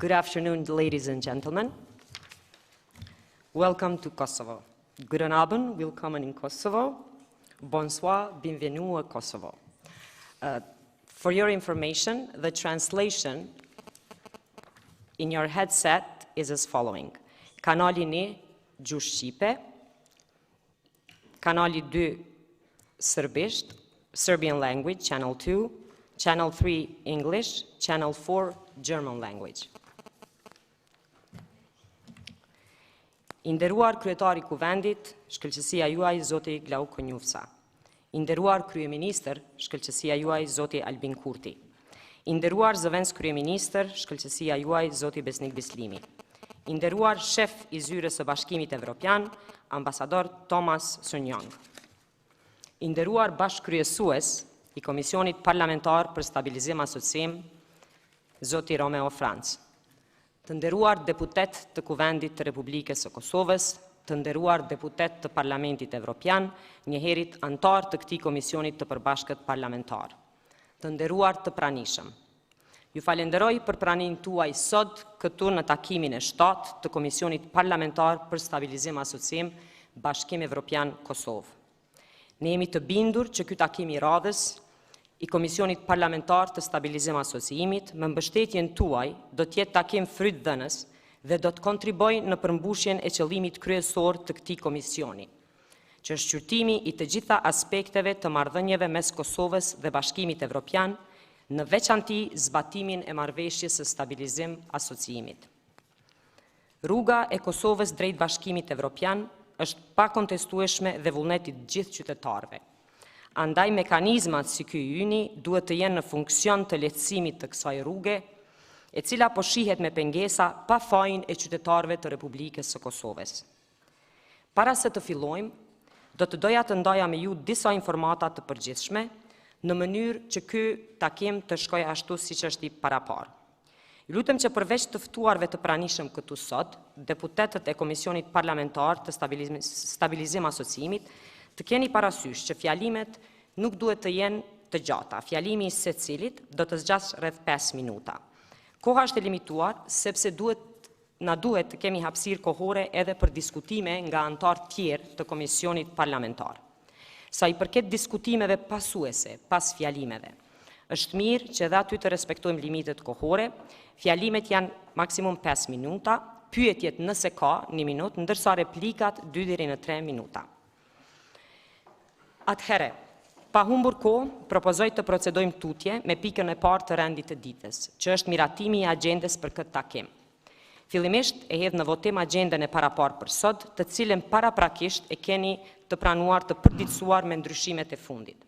Good afternoon, ladies and gentlemen. Welcome to Kosovo. Guten Abend, willkommen in Kosovo. Bonsoir, bienvenue à Kosovo. For your information, the translation in your headset is as following. Kanali 1, gjuhë Shqipe. Kanali 2, Serbisht, Serbian language, channel 2. Channel 3, English. Channel 4, German language. I nderuar kryetari Kuvendit, shkëlqësia juaj Zoti Glau Konjufsa. I nderuar kryeministër, shkëlqësia juaj Zoti Albin Kurti. I nderuar zëvendës kryeministër, shkëlqësia juaj Zoti Besnik Bislimi. I nderuar shef i zyrës së Bashkimit Evropian, ambasador Thomas Sonjong. I nderuar bashkëkryesues i Komisionit Parlamentar për Stabilizim Asocim, Zoti Romeo Franc. Të nderuar deputet të Kuvendit të Republikës së Kosovës, të nderuar deputet të Parlamentit Evropian, njëherit antar të këtij Komisionit të Përbashkët Parlamentar. Të nderuar të pranishëm. Ju falenderoj për praninë tuaj sot këtu në takimin e 7 të Komisionit Parlamentar për Stabilizim Asocim, Bashkim Evropian Kosovë. Ne jemi të bindur që ky takim i radhës i Komisionit Parlamentar të Stabilizim Asociimit me mbështetjen tuaj do të jetë takim frytdhënës dhe do të kontribojë në përmbushjen e qëllimit kryesor të këtij komisioni, që është shqyrtimi i të gjitha aspekteve të marrëdhënieve mes Kosovës dhe Bashkimit Evropian, në veçanti zbatimin e marrëveshjes së stabilizim asociimit. Rruga e Kosovës drejt Bashkimit Evropian është pa kontestueshme dhe vullneti të gjithë qytetarëve. Andaj mekanizmat si ky yni duhet të jenë në funksion të lehtësimit të kësaj rruge, e cila po shihet me pengesa pa fajin e qytetarëve të Republikës së Kosovës. Para se të fillojmë, do të doja të ndaja me ju disa informata të përgjithshme, në mënyrë që ky takim të shkojë ashtu siç është i paraparë. Ju lutem që përveç të ftuarve të pranishëm këtu sot, deputetët e Komisionit Parlamentar të Stabilizim Asociimit, të keni parasysh që fjalimet nuk duhet të jenë të gjata. Fjalimi i secilit do të zgjasë rreth 5 minuta. Koha është e limituar sepse na duhet të kemi hapësirë kohore edhe për diskutime nga anëtarë tjerë të Komisionit Parlamentar. Sa i përket diskutimeve pasuese pas fjalimeve, është mirë që edhe aty të respektojmë limitet kohore. Fjalimet janë maksimum 5 minuta, pyetjet nëse ka 1 minutë, ndërsa replikat 2 deri në 3 minuta. Atëherë, pa humbur kohë, propozoj të procedojmë tutje me pikën e parë të rendit të ditës, që është miratimi i agjendës për këtë takim. Fillimisht e hedh në votim agjendën e paraparë për sot, të cilën paraprakisht e keni të pranuar të përditësuar me ndryshimet e fundit.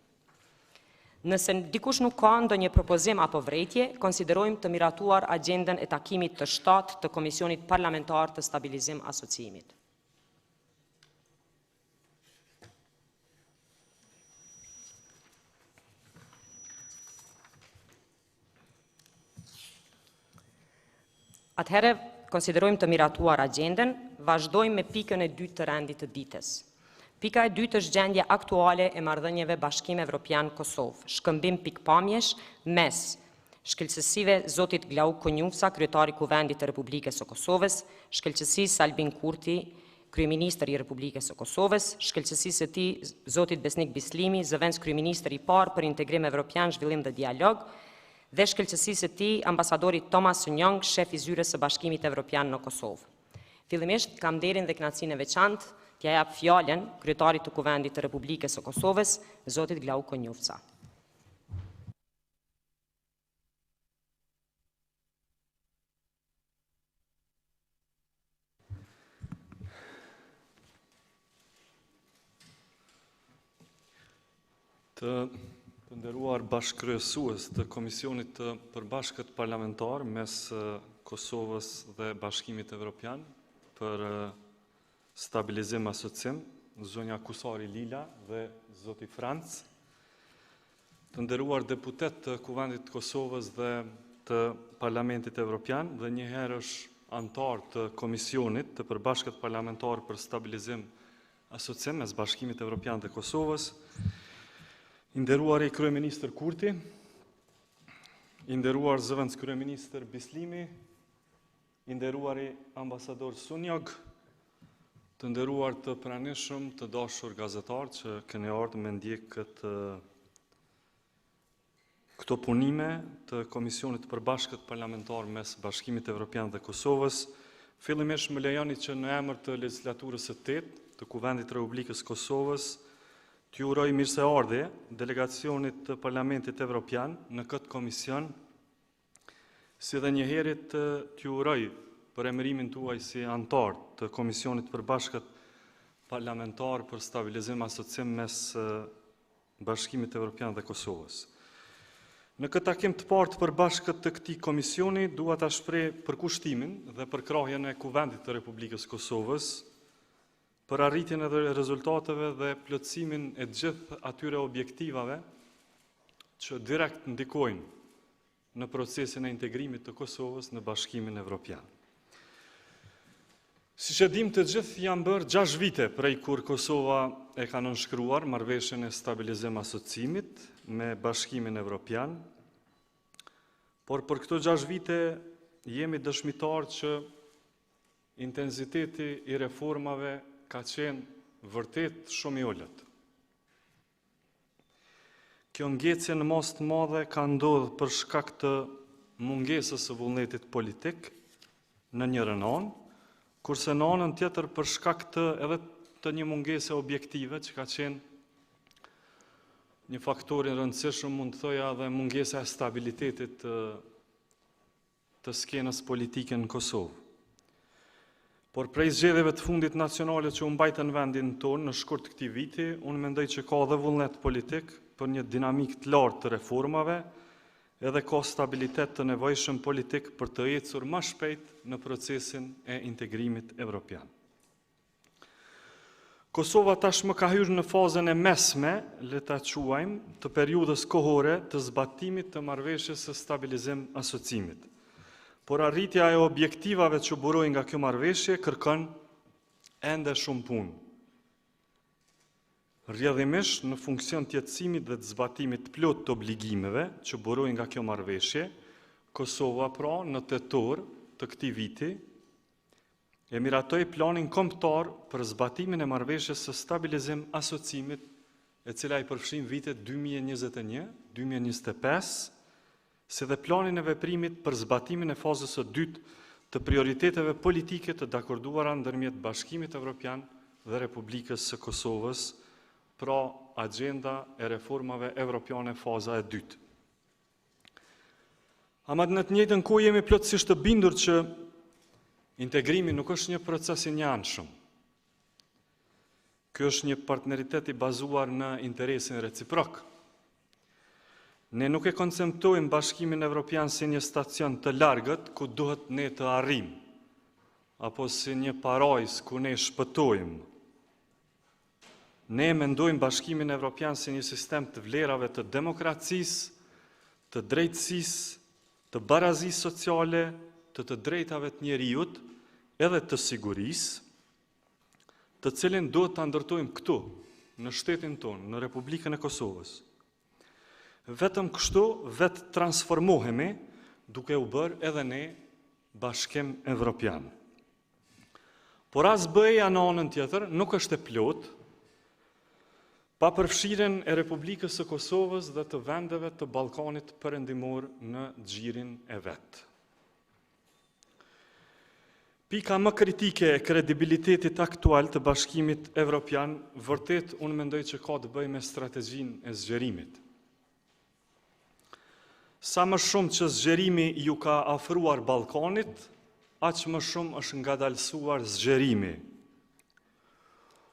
Nëse dikush nuk ka ndonjë propozim apo vrejtje, konsiderojmë të miratuar agjendën e takimit të 7 të Komisionit Parlamentar të Stabilizim Asociimit. Atëherë, konsiderojmë të miratuar agjendën, vazhdojmë me pikën e 2 të rendit të ditës. Pika e 2 është gjendja aktuale e marrëdhënieve Bashkim Evropian Kosovë, shkëmbim pikpamjesh mes shkëlqësive Zotit Glau Konjufsa, kryetari Kuvendit të Republikës së Kosovës, shkëlqësisë Albin Kurti, kryeministër i Republikës së Kosovës, shkëlqësisë së tij Zotit Besnik Bislimi, zëvendës kryeministër i parë për integrim evropian, zhvillim dhe dialog, dhe shkëlqësisë së tij ambasadori Thomas Sonjong, shef i zyrës së Bashkimit Evropian në Kosovë. Fillimisht kam nderin dhe kënaqësinë e veçantë t'ja jap fjalën kryetarit të Kuvendit të Republikës së Kosovës, Zotit Glau Konjufsa. Të nderuar bashkëkryesues të Komisionit të Përbashkët Parlamentar mes Kosovës dhe Bashkimit Evropian për Stabilizim Asocim, zonja Kusari Lila dhe Zoti Franc, të nderuar deputet të Kuvendit të Kosovës dhe të Parlamentit Evropian dhe njëherë është antar të Komisionit të Përbashkët Parlamentar për Stabilizim Asocim mes Bashkimit Evropian dhe Kosovës, i nderuar i kryeministër Kurti, i nderuar zëvendës kryeministër Bislimi, I nderuari ambasador Sunjog, të nderuar të pranishëm, të dashur gazetar që keni ardhur me ndjek këto punime të Komisionit të Përbashkët Parlamentar mes Bashkimit Evropian dhe Kosovës, fillimisht më lejoni që në emër të legislaturës së 8 të Kuvendit të Republikës Kosovës t'ju uroj mirëseardhje delegacionit të Parlamentit Evropian në këtë komision, si dhe njëherit t'ju uroj për emërimin tuaj si antar të Komisionit Përbashkët Parlamentar për stabilizim asocim mes Bashkimit Evropian dhe Kosovës. Në këtë takim të parë të përbashkët të këtij komisioni, dua ta shpreh përkushtimin dhe përkrahjen e Kuvendit të Republikës Kosovës për arritjen e rezultateve dhe plotësimin e gjithë atyre objektivave që direkt ndikojnë në procesin e integrimit të Kosovës në Bashkimin Evropian. Siç e dimë të gjithë, janë bërë 6 vite prej kur Kosova e ka nënshkruar marrëveshjen e stabilizim asocimit me Bashkimin Evropian, por për këto 6 vite jemi dëshmitar që intensiteti i reformave ka qenë vërtet shumë i ulët. Kjo ngjecje në mas të madhe ka ndodhur për shkak të mungesës së vullnetit politik në njërin anë, kurse në anën tjetër për shkak edhe të një mungese objektive që ka qenë një faktor i rëndësishëm, mund të thoja, dhe mungesa e stabilitetit të skenës politike në Kosovë. Por prej zgjedhjeve të fundit nacionale që u mbajtën vendin tonë në shkurt këtij viti, unë mendoj që ka dhe vullnet politik për një dinamik të lartë të reformave, edhe ka stabilitet të nevojshëm politik për të ecur më shpejt në procesin e integrimit evropian. Kosova tashmë ka hyrë në fazën e mesme, le ta quajmë, të periudhës kohore të zbatimit të marrëveshjes së stabilizim asocimit. Por arritja e objektivave që burojnë nga kjo marrëveshje kërkon ende shumë punë. Rrjedhimisht në funksion të jetësimit dhe të zbatimit plot të obligimeve që burojnë nga kjo marrëveshje, Kosova pra në tetor të këtij viti e miratoi planin kombëtar për zbatimin e marrëveshjes së stabilizim asocimit, e cila i përfshin vitet 2021-2025, si dhe planin e veprimit për zbatimin e fazës së dytë të prioriteteve politike të dakorduara ndërmjet Bashkimit Evropian dhe Republikës së Kosovës, pra agenda e reformave evropiane faza e dytë. Ama në të njëjtën kohë jemi plotësisht të bindur që integrimi nuk është një proces i njanshëm. Ky është një partneritet i bazuar në interesin reciprok. Ne nuk e konceptojmë Bashkimin Evropian si një stacion të largët ku duhet ne të arrijmë, apo si një parajs ku ne shpëtojmë. Ne mendojmë Bashkimin Evropian si një sistem të vlerave të demokracisë, të drejtësisë, të barazisë sociale, të drejtave të njerëzit, edhe të sigurisë, të cilin duhet ta ndërtojmë këtu, në shtetin tonë, në Republikën e Kosovës. Vetëm kështu vetë transformohemi, duke u bërë edhe ne Bashkim Evropian. Por as BE-ja në anën tjetër nuk është e plotë, pa përfshirjen e Republikës së Kosovës dhe të vendeve të Ballkanit Perëndimor në xhirin e vet. Pika më kritike e kredibilitetit aktual të Bashkimit Evropian, vërtet unë mendoj që ka të bëjë me strategjinë e zgjerimit. Sa më shumë që zgjerimi ju ka afruar Ballkanit, aq më shumë është ngadalësuar zgjerimi.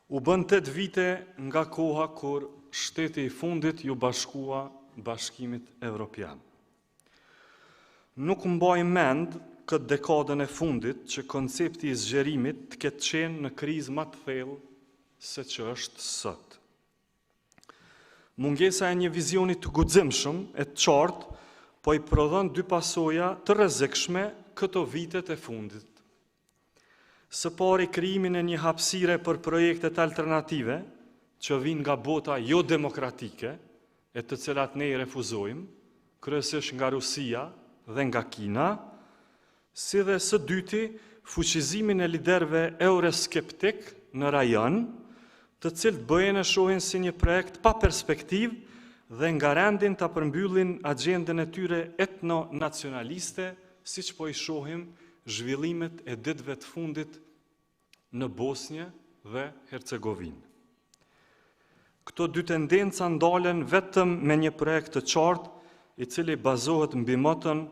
U bën 8 vite nga koha kur shteti i fundit ju bashkua Bashkimit Evropian. Nuk mbaj mend këtë dekadën e fundit që koncepti i zgjerimit të ketë qenë në krizë më të thellë se që është sot. Mungesa e një vizioni të guximshëm e të qartë po i prodhon dy pasoja të rrezikshme këto vitet e fundit. Së pari krijimin e një hapësire për projektet alternative që vijnë nga bota jo demokratike e të cilat ne i refuzojmë, kryesisht nga Rusia dhe nga Kina, si dhe së dyti fuqizimin e liderëve euroskeptik në rajon, të cilët bëhen e shohin si një projekt pa perspektiv dhe nga rendin të përmbyllin agendën e tyre etno-nacionaliste, si që po i shohim zhvillimet e ditëve të fundit në Bosnjë dhe Hercegovinë. Këto dy tendenca ndalen vetëm me një projekt të qartë, i cili bazohet mbi motën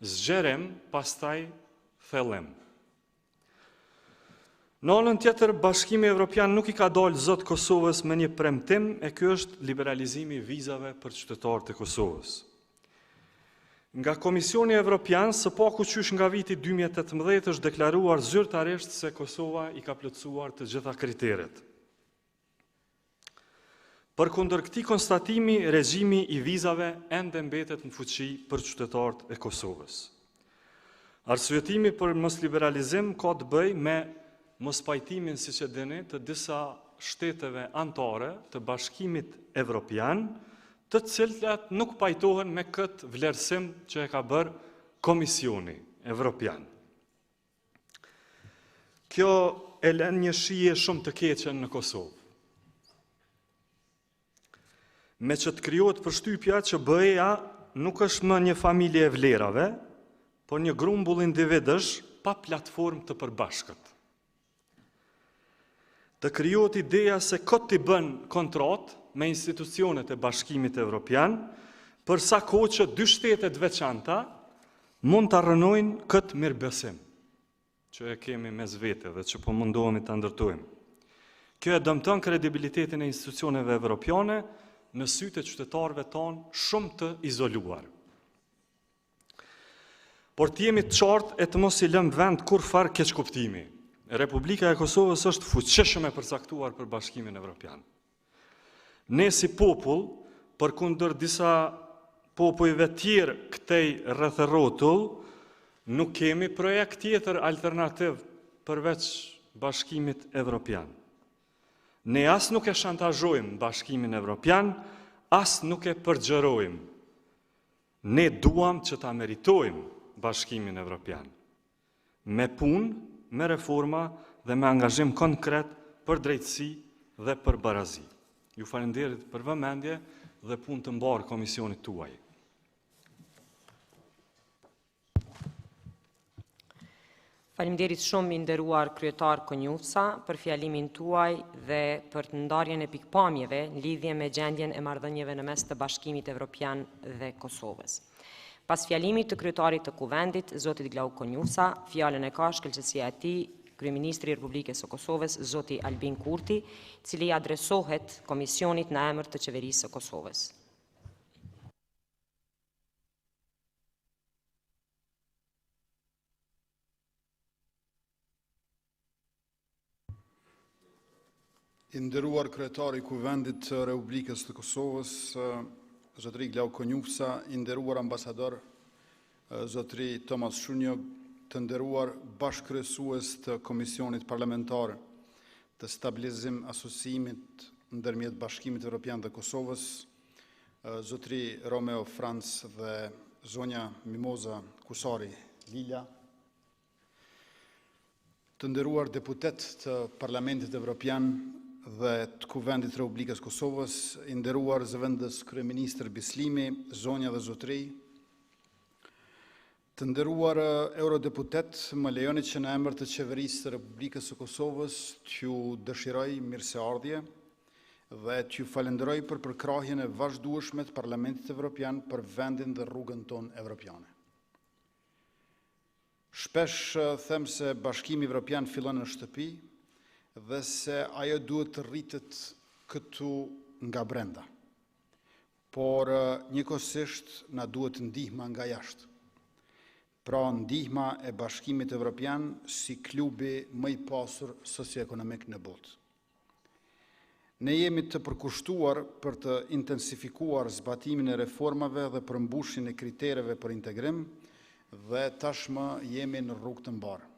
zgjerem, pastaj thellem. Në anën tjetër, Bashkimi Evropian nuk i ka dalë zot Kosovës me një premtim, e ky është liberalizimi i vizave për qytetarët e Kosovës. Nga Komisioni Evropian, së paku qysh nga viti 2018 është deklaruar zyrtarisht se Kosova i ka plotësuar të gjitha kriteret. Përkundër këtij konstatimi, regjimi i vizave ende mbetet në fuqi për qytetarët e Kosovës. Arsyetimi për mos liberalizim ka të bëjë me mos pajtimin, siç e dini, të disa shteteve anëtare të Bashkimit Evropian, të cilat nuk pajtohen me këtë vlerësim që e ka bërë Komisioni Evropian. Kjo e lën një shije shumë të keqe në Kosovë. Me që të krijohet përshtypja që BE-ja nuk është më një familje e vlerave, por një grumbull individësh pa platformë të përbashkët. Të krijohet ideja se kot t'i bën kontratë me institucionet e Bashkimit Evropian, për sa kohë që dy shtetet veçanta mund të rënojnë këtë mirëbesim, që e kemi mes vete dhe që po mundohemi të ndërtojmë. Kjo e dëmton kredibilitetin e institucioneve evropiane në sytë e qytetarëve tonë shumë të izoluar. Por të jemi të qartë e të mos i lëm vend kurfar keqkuptimi. Republika e Kosovës është fuqishëm e përcaktuar për Bashkimin Evropian. Ne si popull, përkundër disa popujve tjerë këtej rreth rrotull, nuk kemi projekt tjetër alternativ përveç Bashkimit Evropian. Ne as nuk e shantazhojmë Bashkimin Evropian, as nuk e përgjërojmë. Ne duam që ta meritojmë Bashkimin Evropian. Me punë, me reforma dhe me angazhim konkret për drejtësi dhe për barazi. Ju falenderit për vëmendje dhe punë të mbarë komisionit tuaj. Faleminderit shumë i nderuar kryetar Konjufsa për fjalimin tuaj dhe për të ndarjen e pikpamjeve në lidhje me gjendjen e marrëdhënieve në mes të Bashkimit Evropian dhe Kosovës. Pas fjalimit të kryetarit të Kuvendit, zotit Glau Konjufsa, fjalën e ka shkëlqësia e tij Kryeministri i Republikës së Kosovës, zoti Albin Kurti, cili adresohet Komisionit në emër të Qeverisë së Kosovës. I nderuar kryetari i Kuvendit të Republikës të Kosovës, zotëri Glau Konjufsa, i nderuar ambasador, zotëri Tomas Shunjog, të nderuar bashkëkryesues të Komisionit Parlamentar të Stabilizim Asociimit ndërmjet Bashkimit Evropian dhe Kosovës, zotëri Romeo Franc dhe zonja Mimoza Kusari Lila, të nderuar deputet të Parlamentit Evropian dhe të Kuvendit të Republikës Kosovës, i nderuar zëvendës kryeministër Bislimi, zonja dhe zotëri, të nderuar eurodeputet, më lejoni që në emër të Qeverisë së Republikës së Kosovës t'ju dëshiroj mirëseardhje dhe t'ju falenderoj për përkrahjen e vazhdueshme të Parlamentit Evropian për vendin dhe rrugën tonë evropiane. Shpesh them se Bashkimi Evropian fillon në shtëpi dhe se ajo duhet të rritet këtu nga brenda. Por njëkohësisht na duhet ndihma nga jashtë. Pra ndihma e Bashkimit Evropian si klubi më i pasur socioekonomik në botë. Ne jemi të përkushtuar për të intensifikuar zbatimin e reformave dhe përmbushjen e kritereve për integrim dhe tashmë jemi në rrugë të mbarë.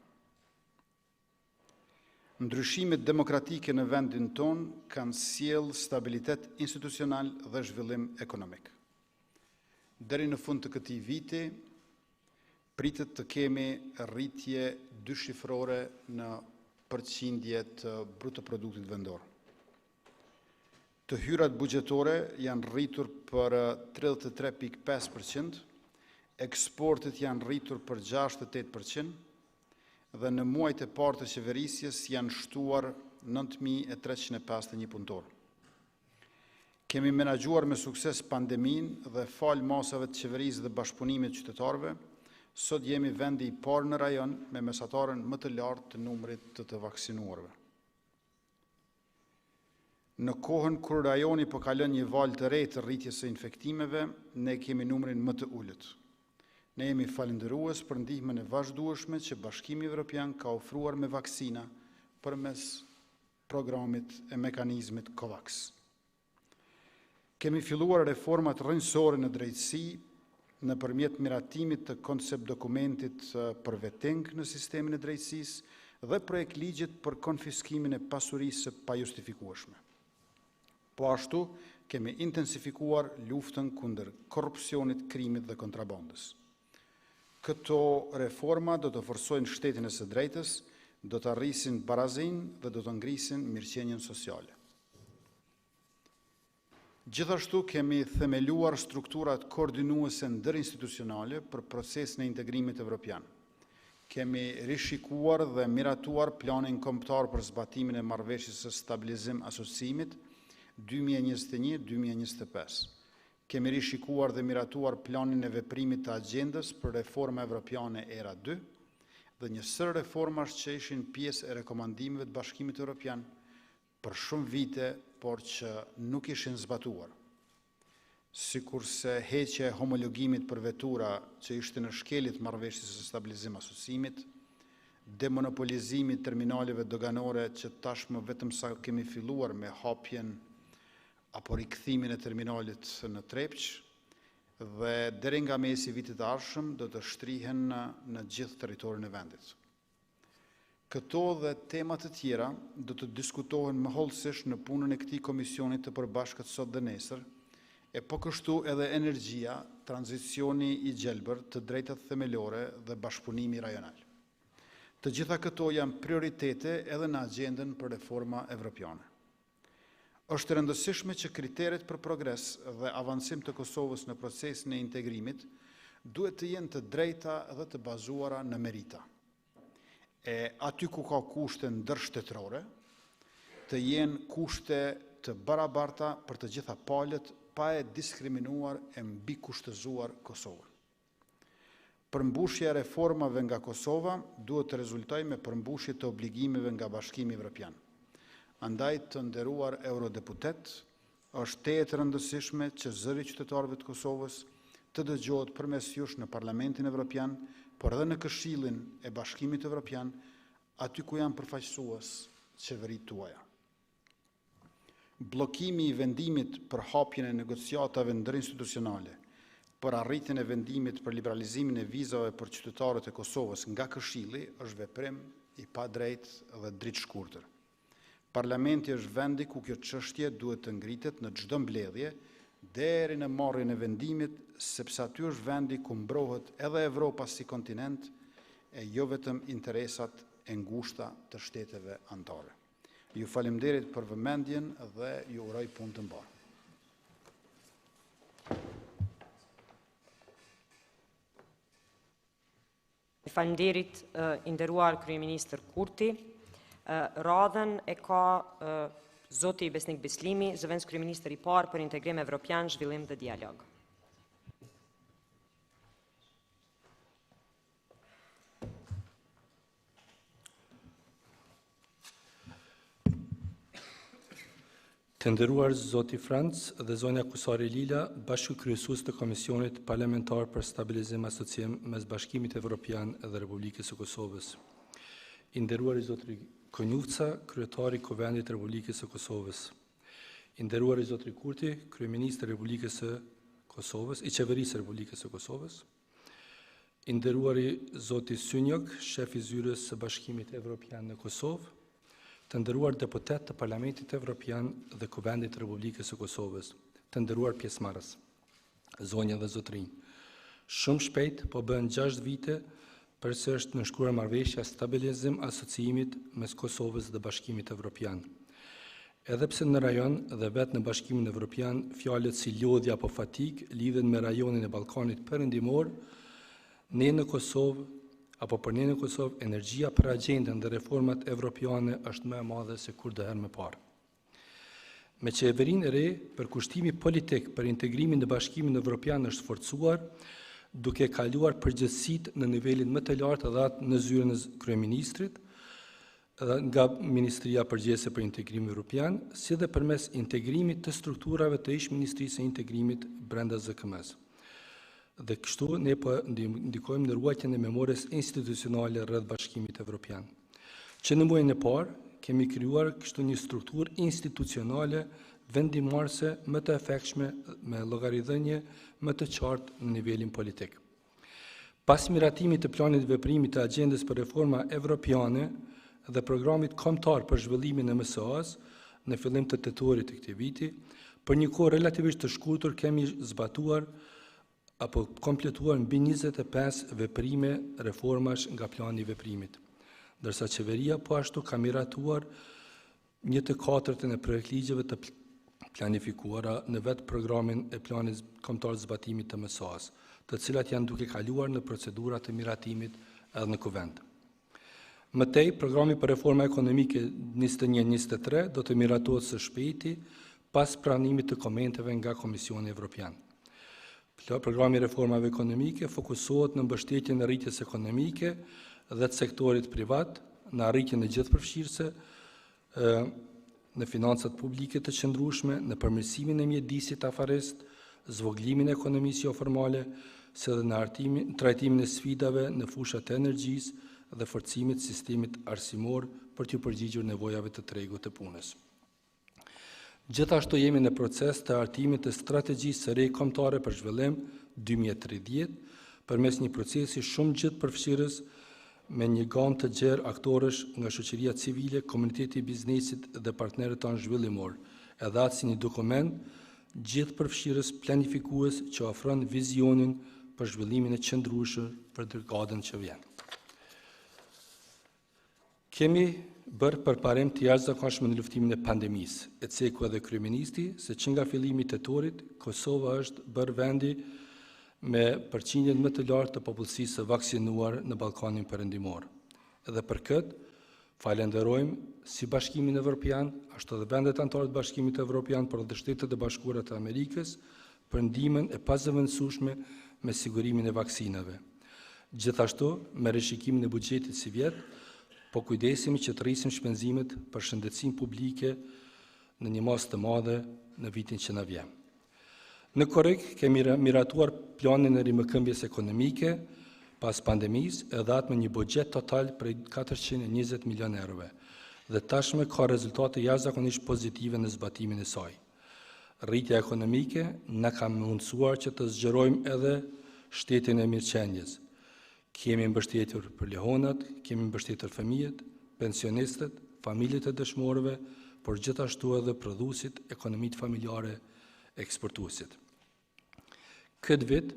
Ndryshimet demokratike në vendin tonë kanë sjellë stabilitet institucional dhe zhvillim ekonomik. Deri në fund të këtij viti, pritet të kemi rritje dyshifrore në përqindje të bruto produktit vendor. Të hyrat buxhetore janë rritur për 33.5%, eksportet janë rritur për 68%, dhe në muajt e parë të qeverisjes janë shtuar 9.351 punëtor. Kemi menaxhuar me sukses pandemin dhe falë masave të qeverisë dhe bashkëpunimit qytetarëve, sot jemi vendi i parë në rajon me mesatarën më të lartë të numrit të vaksinuarve. Në kohën kur rajoni po kalon një valë të re të rritjes së infektimeve, ne kemi numrin më të ulët. Ne jemi falëndërues për ndihmën e vazhdueshme që Bashkimi Evropian ka ofruar me vaksina përmes programit e mekanizmit COVAX. Kemi filluar reformat rrënjësore në drejtësi nëpërmjet miratimit të koncept dokumentit për vetting në sistemin e drejtësisë dhe projekt ligjit për konfiskimin e pasurisë së pajustifikueshme. Po ashtu, kemi intensifikuar luftën kundër korrupsionit, krimit dhe kontrabandës. Këto reforma do të forcojnë shtetin e së drejtës, do të arrisin barazinë dhe do të ngrisin mirëqenien sociale. Gjithashtu kemi themeluar strukturat koordinuese ndërinstitucionale për procesin e integrimit evropian. Kemi rishikuar dhe miratuar planin kombëtar për zbatimin e marrëveshjes së stabilizim asociimit 2021-2025. Kemi rishikuar dhe miratuar planin e veprimit të agjendës për reforma evropiane era 2 dhe një sër reformash që ishin pjesë e rekomandimeve të Bashkimit Evropian për shumë vite, por që nuk ishin zbatuar. Sikurse heqja e homologimit për vetura që ishte në shkelit marrëveshjes së stabilizim asociimit, demonopolizimi i terminaleve doganore që tashmë vetëm sa kemi filluar me hapjen apo rikthimin e terminalit në Trepç, dhe deri nga mesi vitit të ardhshëm do të shtrihen në gjithë territorin e vendit. Këto dhe temat të tjera do të diskutohen më hollësisht në punën e këtij komisioni të përbashkët sot dhe nesër, e po kështu edhe energjia, tranzicioni i gjelbër, të drejtat themelore dhe bashkëpunimi rajonal. Të gjitha këto janë prioritete edhe në agjendën për reforma evropiane. Është rëndësishme që kriteret për progres dhe avancim të Kosovës në procesin e integrimit duhet të jenë të drejta dhe të bazuara në merita. E aty ku ka kushte ndërshtetërore, të jenë kushte të barabarta për të gjitha palët, pa e diskriminuar e mbi kushtëzuar Kosovën. Përmbushja e reformave nga Kosova duhet të rezultojë me përmbushje të obligimeve nga Bashkimi Evropian. Andaj të nderuar eurodeputet, është tejet rëndësishme që zëri qytetarëve të Kosovës të dëgjohet përmes jush në Parlamentin Evropian, por edhe në Këshillin e Bashkimit Evropian, aty ku janë përfaqësues qeveritë tuaja. Bllokimi i vendimit për hapjen e negociatave ndërinstitucionale për arritjen e vendimit për liberalizimin e vizave për qytetarët e Kosovës nga Këshilli është veprim i padrejtë dhe dritshkurtër. Parlamenti është vendi ku kjo çështje duhet të ngritet në çdo mbledhje deri në marrjen e vendimit, sepse aty është vendi ku mbrohet edhe Evropa si kontinent e jo vetëm interesat e ngushta të shteteve anëtare. Ju faleminderit për vëmendjen dhe ju uroj punë të mbarë. Faleminderit i nderuar kryeministër Kurti. Radhën e ka zoti Besnik Bislimi, zëvendës kryeministër i parë për integrim evropian, zhvillim dhe dialog. Të nderuar zoti Franc dhe zonja Kusari Lila, bashkëkryesues të Komisionit Parlamentar për Stabilizim Asociim mes Bashkimit Evropian dhe Republikës së Kosovës. I nderuar zotri Konjufca, kryetari i Kuvendit të Republikës së Kosovës. I nderuar zotri Kurti, kryeministri i Republikës së Kosovës, i Qeverisë së Republikës së Kosovës. I nderuar zoti Synjok, shef i zyrës së Bashkimit Evropian në Kosovë. Të nderuar deputet të Parlamentit Evropian dhe Kuvendit të Republikës së Kosovës, të nderuar pjesëmarrës, zonja dhe zotrinj. Shumë shpejt, po bën 6 vite, përse është nënshkruar marrëveshja stabilizim asociimit mes Kosovës dhe Bashkimit Evropian. Edhe pse në rajon dhe vetë në Bashkimin Evropian, fjalët si lodhja apo fatik lidhen me rajonin e Ballkanit Perëndimor, ne në Kosovë, apo për ne në Kosovë, energjia për agjendën dhe reformat evropiane është më e madhe se kurdoherë më parë. Me qeverinë e re, përkushtimi politik për integrimin në Bashkimin Evropian është forcuar, duke kaluar përgjegjësitë në nivelin më të lartë dhe atë në zyrën e kryeministrit, nga Ministria Përgjithëse për Integrim Evropian, si dhe përmes integrimit të strukturave të ish-ministrisë së integrimit brenda ZKM-s. Dhe kështu ne po ndikojmë në ruajtjen e memorjes institucionale rreth Bashkimit Evropian. Që në muajin e parë kemi krijuar kështu një strukturë institucionale vendimmarrëse më të efektshme me llogaridhënie më të qartë në nivelin politik. Pas miratimit të planit veprimit të agjendës për reforma evropiane dhe programit kombëtar për zhvillimin e MSA-s në fillim të tetorit të këtij viti, për një kohë relativisht të shkurtër kemi zbatuar apo kompletuar mbi 25 veprime reformash nga plani i veprimit, ndërsa qeveria po ashtu ka miratuar 1/4 e projektligjeve të planifikuara në vetë programin e planit kombëtar të zbatimit të MSA-s, të cilat janë duke kaluar në procedurat të miratimit edhe në kuvend. Mëtej, programi për reforma ekonomike 21-23 do të miratohet së shpejti pas pranimit të komenteve nga Komisioni Evropian. Programi reformave ekonomike fokusohet në mbështetjen e rritjes ekonomike dhe të sektorit privat, në arritjen e gjithëpërfshirëse, në financat publike të qëndrueshme, në përmirësimin e mjedisit afarist, zvoglimin e ekonomisë jo formale, si dhe në trajtimin e sfidave në fushat e energjisë dhe forcimit sistemit arsimor për t'u përgjigjur nevojave të tregut të punës. Gjithashtu jemi në proces të hartimit të strategjisë së re kombëtare për zhvillim 2030 përmes një procesi shumë gjithëpërfshirës me një gamë të gjerë aktorësh nga shoqëria civile, komuniteti i biznesit dhe partnerët tanë zhvillimor, edhe atë si një dokument gjithëpërfshirës planifikues që ofron vizionin për zhvillimin e qëndrueshëm për dekadën që vjen. Kemi bërë përparim të jashtëzakonshëm në luftimin e pandemisë, e ceku edhe kryeministri se që nga fillimi i tetorit, Kosova është bërë vendi me përqindjen më të lartë të popullsisë së vaksinuar në Ballkanin Perëndimor. Edhe për këtë, falenderojmë si Bashkimin Evropian, ashtu edhe vendet anëtare të Bashkimit Evropian, por edhe Shtetet e Bashkuara të Amerikës për ndihmën e pazëvendësueshme me sigurimin e vaksinave. Gjithashtu, me rishikimin e buxhetit si vjet, po kujdesemi që të rrisim shpenzimet për shëndetësinë publike në një masë të madhe në vitin që na vjen. Në korrik kemi miratuar planin e rimëkëmbjes ekonomike pas pandemisë edhe atë me një buxhet total prej 420 milion eurove dhe tashmë ka rezultate jashtëzakonisht pozitive në zbatimin e saj. Rritja ekonomike na ka mundësuar që të zgjerojmë edhe shtetin e mirëqendjes. Kemi mbështetur për lehonat, kemi mbështetur fëmijët, pensionistët, familjet e dëshmorëve, por gjithashtu edhe prodhuesit, ekonomitë familjare, eksportuesit. Këtë vit,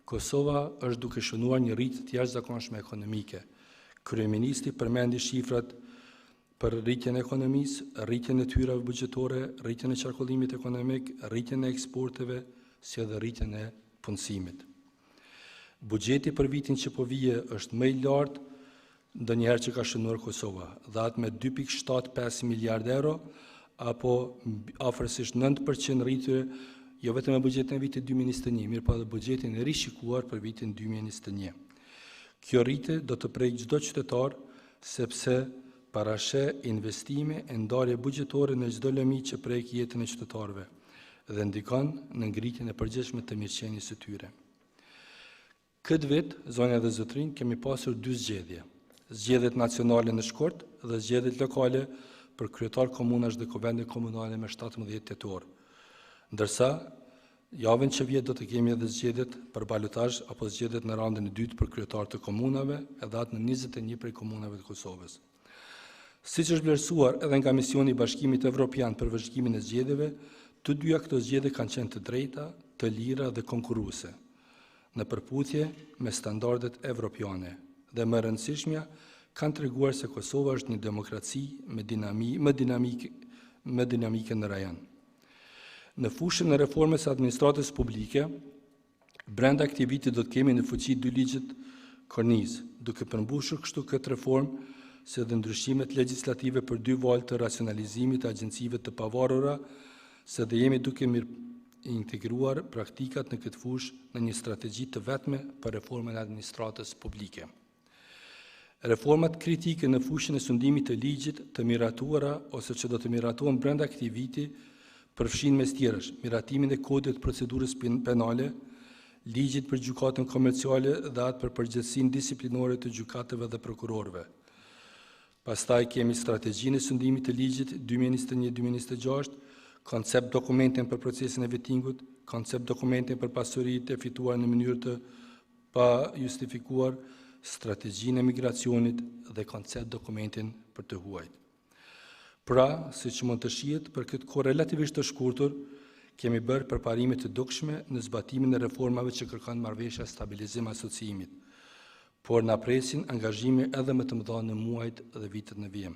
Kosova është duke shënuar një rritje të jashtëzakonshme ekonomike. Kryeministri përmendi shifrat për rritjen e ekonomisë, rritjen e tyrave buxhetore, rritjen e qarkullimit ekonomik, rritjen e eksporteve, si edhe rritjen e punësimit. Buxheti për vitin që po vije është më i lartë ndonjëherë që ka shënuar Kosova, dhe atë me 2.75 miliard euro, apo afërsisht 9% rritje, jo vetëm e buxhetin e vitit 2021, mirë po edhe buxhetin e rishikuar për vitin 2021. Kjo rritje do të prejë çdo qytetar, sepse parashë investime e ndarje buxhetore në çdo lëmi që prek jetën e qytetarëve dhe ndikon në ngritjen e përgjithshme të mirëqenies së tyre. Këtë vit, zonja dhe zotrin, kemi pasur 2 zgjedhje. Zgjedhjet nacionale në shkurt dhe zgjedhjet lokale për kryetar komunash dhe kuvende komunale me 17 tetor. Ndërsa, javën që vjet do të kemi edhe zgjedhjet për balotazh apo zgjedhjet në raundën e dytë për kryetar të komunave, edhe atë në 21 prej komunave të Kosovës. Siç është vlerësuar edhe nga Misioni i Bashkimit Evropian për vëzhgimin e zgjedhjeve, të dyja këto zgjedhje kanë qenë të drejta, të lira dhe konkurruese. në përputhje me standardet evropiane dhe më rëndësishmja kanë treguar se Kosova është një demokraci me dinamike në rajon. Në fushën e reformës së administratës publike, brenda këtij viti do të kemi në fuqi 2 ligjet kornizë, duke përmbushur kështu këtë reformë se dhe ndryshimet legjislative për 2 valë të racionalizimit të agjencive të pavarura, se dhe jemi duke integruar praktikat në këtë fushë në një strategji të vetme për reformën e administratës publike. Reformat kritike në fushën e sundimit të ligjit të miratuara ose që do të miratohen brenda këtij viti përfshin mes tjerësh miratimin e kodit procedurës penale, ligjit për gjykatën komerciale dhe atë për përgjegjësinë disiplinore të gjykatëve dhe prokurorëve. Pastaj kemi strategjinë e sundimit të ligjit 2021-2026, koncept dokumentin për procesin e vettingut, koncept dokumentin për pasuritë e fituar në mënyrë të pa justifikuar, strategjinë e migracionit dhe koncept dokumentin për të huajt. Pra, siç mund të shihet, për këtë kohë relativisht të shkurtër, kemi bërë përparime të dukshme në zbatimin e reformave që kërkon marrëveshja stabilizim asociimit, por na presin angazhime edhe më të mëdha në muajt dhe vitet në vijim.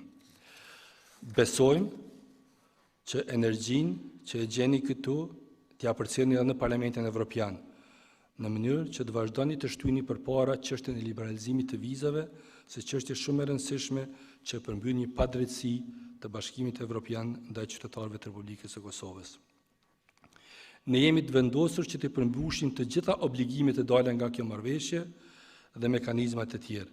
Besojmë që energjinë që e gjeni këtu t'ja përcjellni edhe në Parlamentin Evropian, në mënyrë që të vazhdoni të shtyni përpara çështjen e liberalizimit të vizave, se çështje shumë e rëndësishme që përmbyn një padrejtësi të Bashkimit Evropian ndaj qytetarëve të Republikës së Kosovës. Ne jemi të vendosur që të përmbushim të gjitha obligimet e dalë nga kjo marrëveshje dhe mekanizmat e tjerë,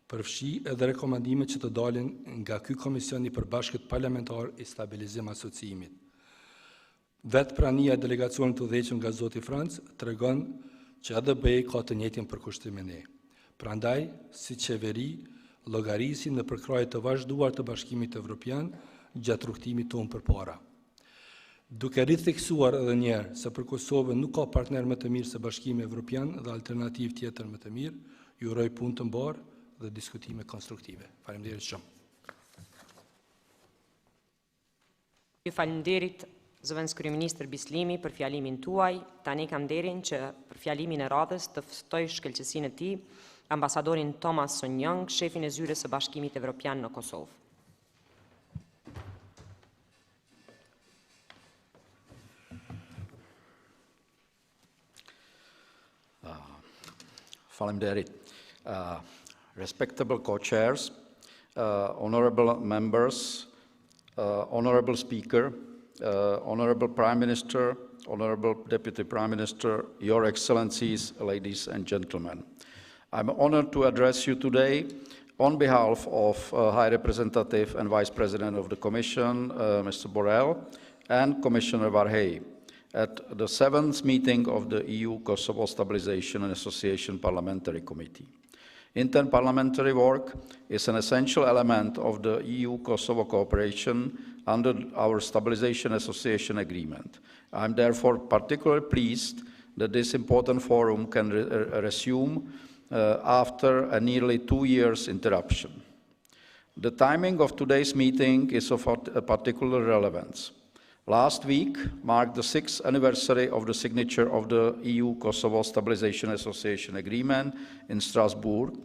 përfshi edhe rekomandimet që të dalin nga ky Komision i Përbashkët Parlamentar i Stabilizim Asociimit. Vetë prania e delegacionit të udhëhequr nga zoti Franc tregon që edhe BE ka të njëjtin përkushtim me ne. Prandaj, si qeveri, llogarisim në përkrahje të vazhduar të Bashkimit Evropian gjatë rrugtimit tonë përpara. Duke ritheksuar edhe një herë se për Kosovën nuk ka partner më të mirë se Bashkimi Evropian dhe alternativë tjetër më të mirë, ju uroj punë të mbarë dhe diskutime konstruktive. Faleminderit shumë. Ju falenderit zëvendës kryeministër Bislimi për fjalimin tuaj. Tani kam nderin që për fjalimin e radhës të ftoj shkëlqësinë e tij ambasadorin Thomas Sonjong, shefin e zyrës së Bashkimit Evropian në Kosovë. Faleminderit. Respectable co-chairs, honorable members, honorable speaker, honorable Prime Minister, honorable Deputy Prime Minister, Your Excellencies, ladies and gentlemen. I'm honored to address you today on behalf of High Representative and Vice President of the Commission, Mr. Borrell, and Commissioner Varhey, at the 7th meeting of the EU-Kosovo Stabilization and Association Parliamentary Committee. Interparliamentary work is an essential element of the EU-Kosovo cooperation under our Stabilization Association Agreement. I'm therefore particularly pleased that this important forum can resume after a nearly 2 years interruption. The timing of today's meeting is of particular relevance. Last week marked the 6th anniversary of the signature of the EU-Kosovo Stabilization Association Agreement in Strasbourg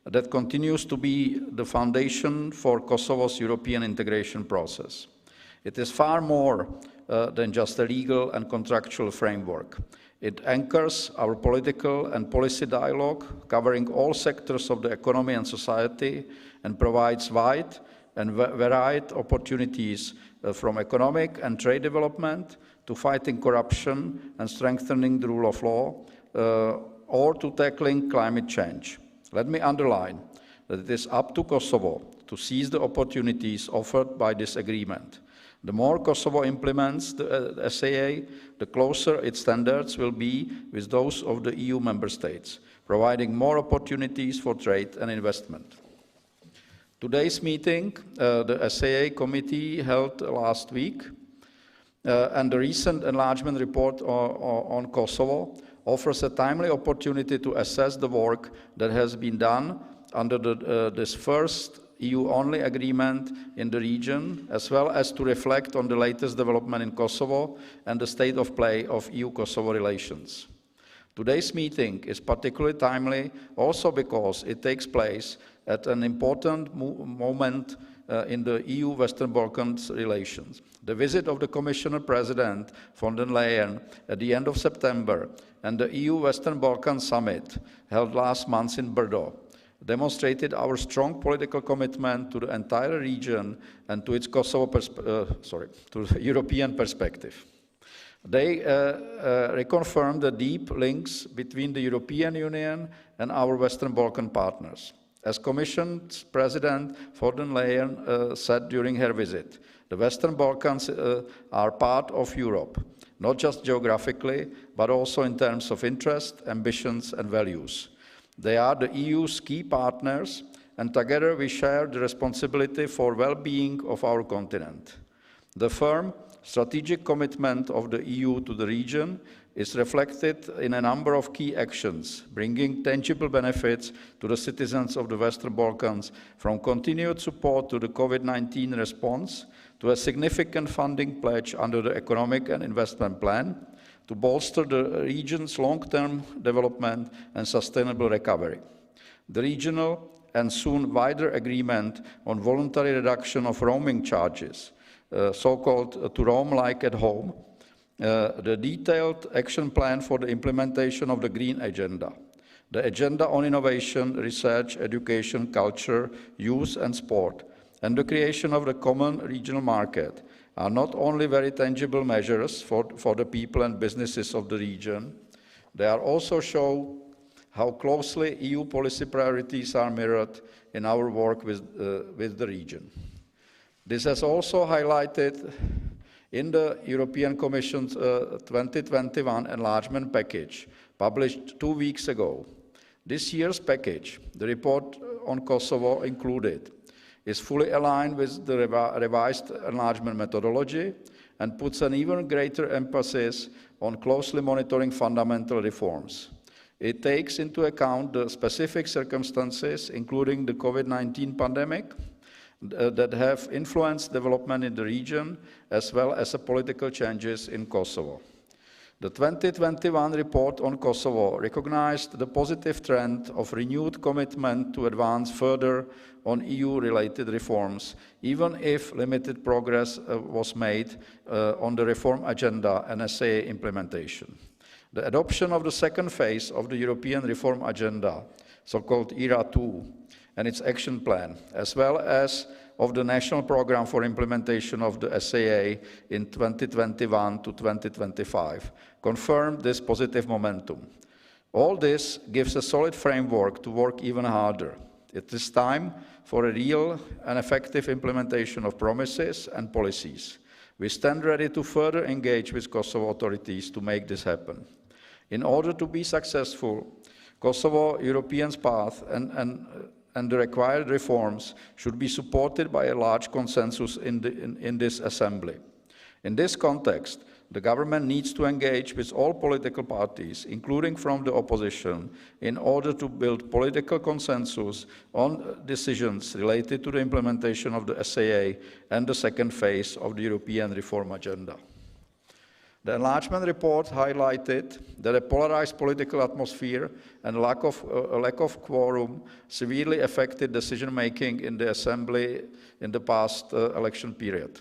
that continues to be the foundation for Kosovo's European integration process. It is far more than just a legal and contractual framework. It anchors our political and policy dialogue, covering all sectors of the economy and society, and provides wide and varied opportunities from economic and trade development to fighting corruption and strengthening the rule of law, or to tackling climate change. Let me underline that it is up to Kosovo to seize the opportunities offered by this agreement. The more Kosovo implements the SAA, the closer its standards will be with those of the EU member states, providing more opportunities for trade and investment. Today's meeting, the SAA committee held last week, and the recent enlargement report on Kosovo offers a timely opportunity to assess the work that has been done under this first EU-only agreement in the region, as well as to reflect on the latest development in Kosovo and the state of play of EU-Kosovo relations. Today's meeting is particularly timely also because it takes place at an important moment in the EU-Western Balkans relations. The visit of the Commissioner President von der Leyen at the end of September and the EU-Western Balkans Summit held last month in Brdo demonstrated our strong political commitment to the entire region and to its to the European perspective. They reconfirmed the deep links between the European Union and our Western Balkan partners. As Commission's President von der Leyen said during her visit, the Western Balkans are part of Europe, not just geographically, but also in terms of interest, ambitions, and values. They are the EU's key partners, and together we share the responsibility for well-being of our continent. The firm strategic commitment of the EU to the region is reflected in a number of key actions, bringing tangible benefits to the citizens of the Western Balkans, from continued support to the COVID-19 response to a significant funding pledge under the Economic and Investment Plan to bolster the region's long-term development and sustainable recovery. The regional and soon wider agreement on voluntary reduction of roaming charges, so-called to roam like at home, the detailed action plan for the implementation of the Green Agenda, the Agenda on Innovation, Research, Education, Culture, Youth and Sport, and the creation of the Common Regional Market are not only very tangible measures for the people and businesses of the region, they are also show how closely EU policy priorities are mirrored in our work with the region. This has also highlighted in the European Commission's 2021 enlargement package, published 2 weeks ago. This year's package, the report on Kosovo included, is fully aligned with the revised enlargement methodology and puts an even greater emphasis on closely monitoring fundamental reforms. It takes into account the specific circumstances, including the COVID-19 pandemic, that have influenced development in the region, as well as the political changes in Kosovo. The 2021 report on Kosovo recognized the positive trend of renewed commitment to advance further on EU-related reforms, even if limited progress was made on the reform agenda and SAA implementation. The adoption of the second phase of the European reform agenda, so-called ERA 2, and its action plan, as well as of the National Programme for Implementation of the SAA in 2021 to 2025, confirmed this positive momentum. All this gives a solid framework to work even harder. It is time for a real and effective implementation of promises and policies. We stand ready to further engage with Kosovo authorities to make this happen. In order to be successful, Kosovo European's path and the required reforms should be supported by a large consensus in this assembly. In this context, the government needs to engage with all political parties, including from the opposition, in order to build political consensus on decisions related to the implementation of the SAA and the second phase of the European reform agenda. The enlargement report highlighted that a polarized political atmosphere and a lack of quorum severely affected decision-making in the Assembly in the past election period.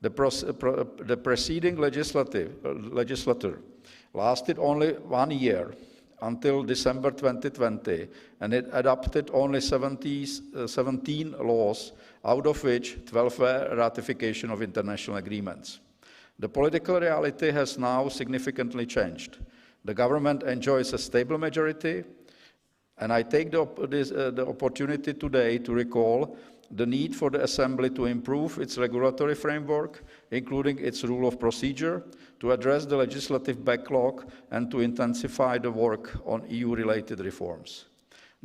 The preceding legislature lasted only 1 year, until December 2020, and it adopted only 17 laws, out of which 12 were ratification of international agreements. The political reality has now significantly changed. The government enjoys a stable majority, and I take the opportunity today to recall the need for the Assembly to improve its regulatory framework, including its rule of procedure, to address the legislative backlog, and to intensify the work on EU-related reforms.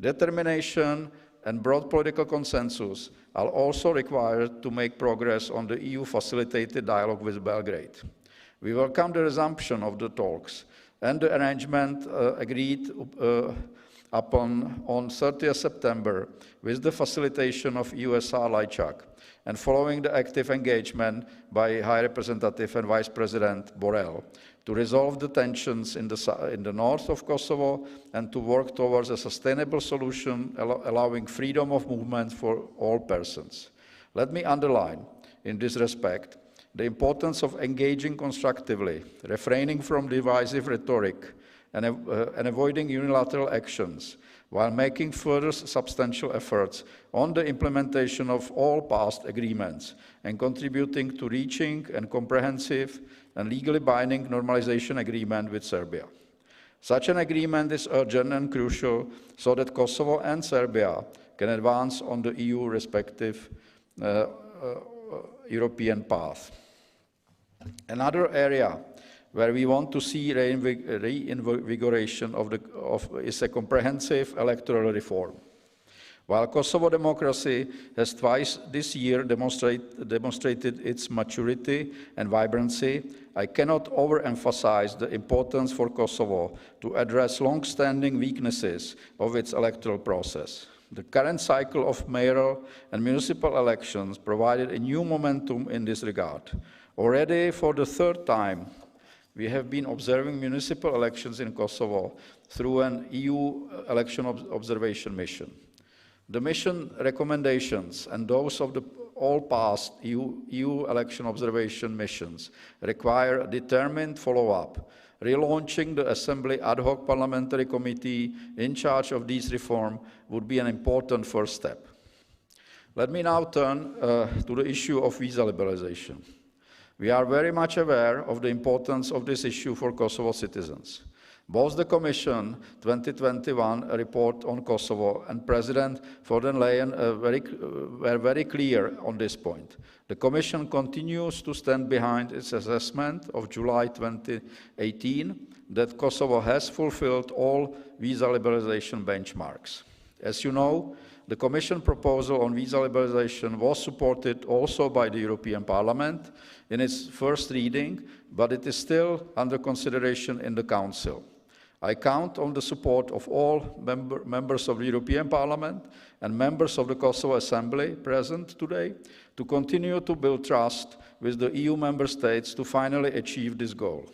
Determination and broad political consensus are also required to make progress on the EU-facilitated dialogue with Belgrade. We welcome the resumption of the talks and the arrangement agreed on 30th September with the facilitation of USR Lajčák and following the active engagement by High Representative and Vice President Borrell to resolve the tensions in the north of Kosovo and to work towards a sustainable solution allowing freedom of movement for all persons. Let me underline, in this respect, the importance of engaging constructively, refraining from divisive rhetoric, and avoiding unilateral actions, while making further substantial efforts on the implementation of all past agreements and contributing to reaching a comprehensive and legally binding normalization agreement with Serbia. Such an agreement is urgent and crucial so that Kosovo and Serbia can advance on the EU respective European path. Another area where we want to see reinvigoration is a comprehensive electoral reform. While Kosovo democracy has twice this year demonstrated its maturity and vibrancy, I cannot overemphasize the importance for Kosovo to address long-standing weaknesses of its electoral process. The current cycle of mayoral and municipal elections provided a new momentum in this regard. Already for the third time, we have been observing municipal elections in Kosovo through an EU election observation mission. The mission recommendations and those of all past EU election observation missions require determined follow-up. Relaunching the Assembly Ad Hoc Parliamentary Committee in charge of these reforms would be an important first step. Let me now turn to the issue of visa liberalization. We are very much aware of the importance of this issue for Kosovo citizens. Both the Commission 2021 report on Kosovo and President von der Leyen were very clear on this point. The Commission continues to stand behind its assessment of July 2018 that Kosovo has fulfilled all visa liberalization benchmarks. As you know, the Commission proposal on visa liberalization was supported also by the European Parliament in its first reading, but it is still under consideration in the Council. I count on the support of all members of the European Parliament and members of the Kosovo Assembly present today to continue to build trust with the EU member states to finally achieve this goal.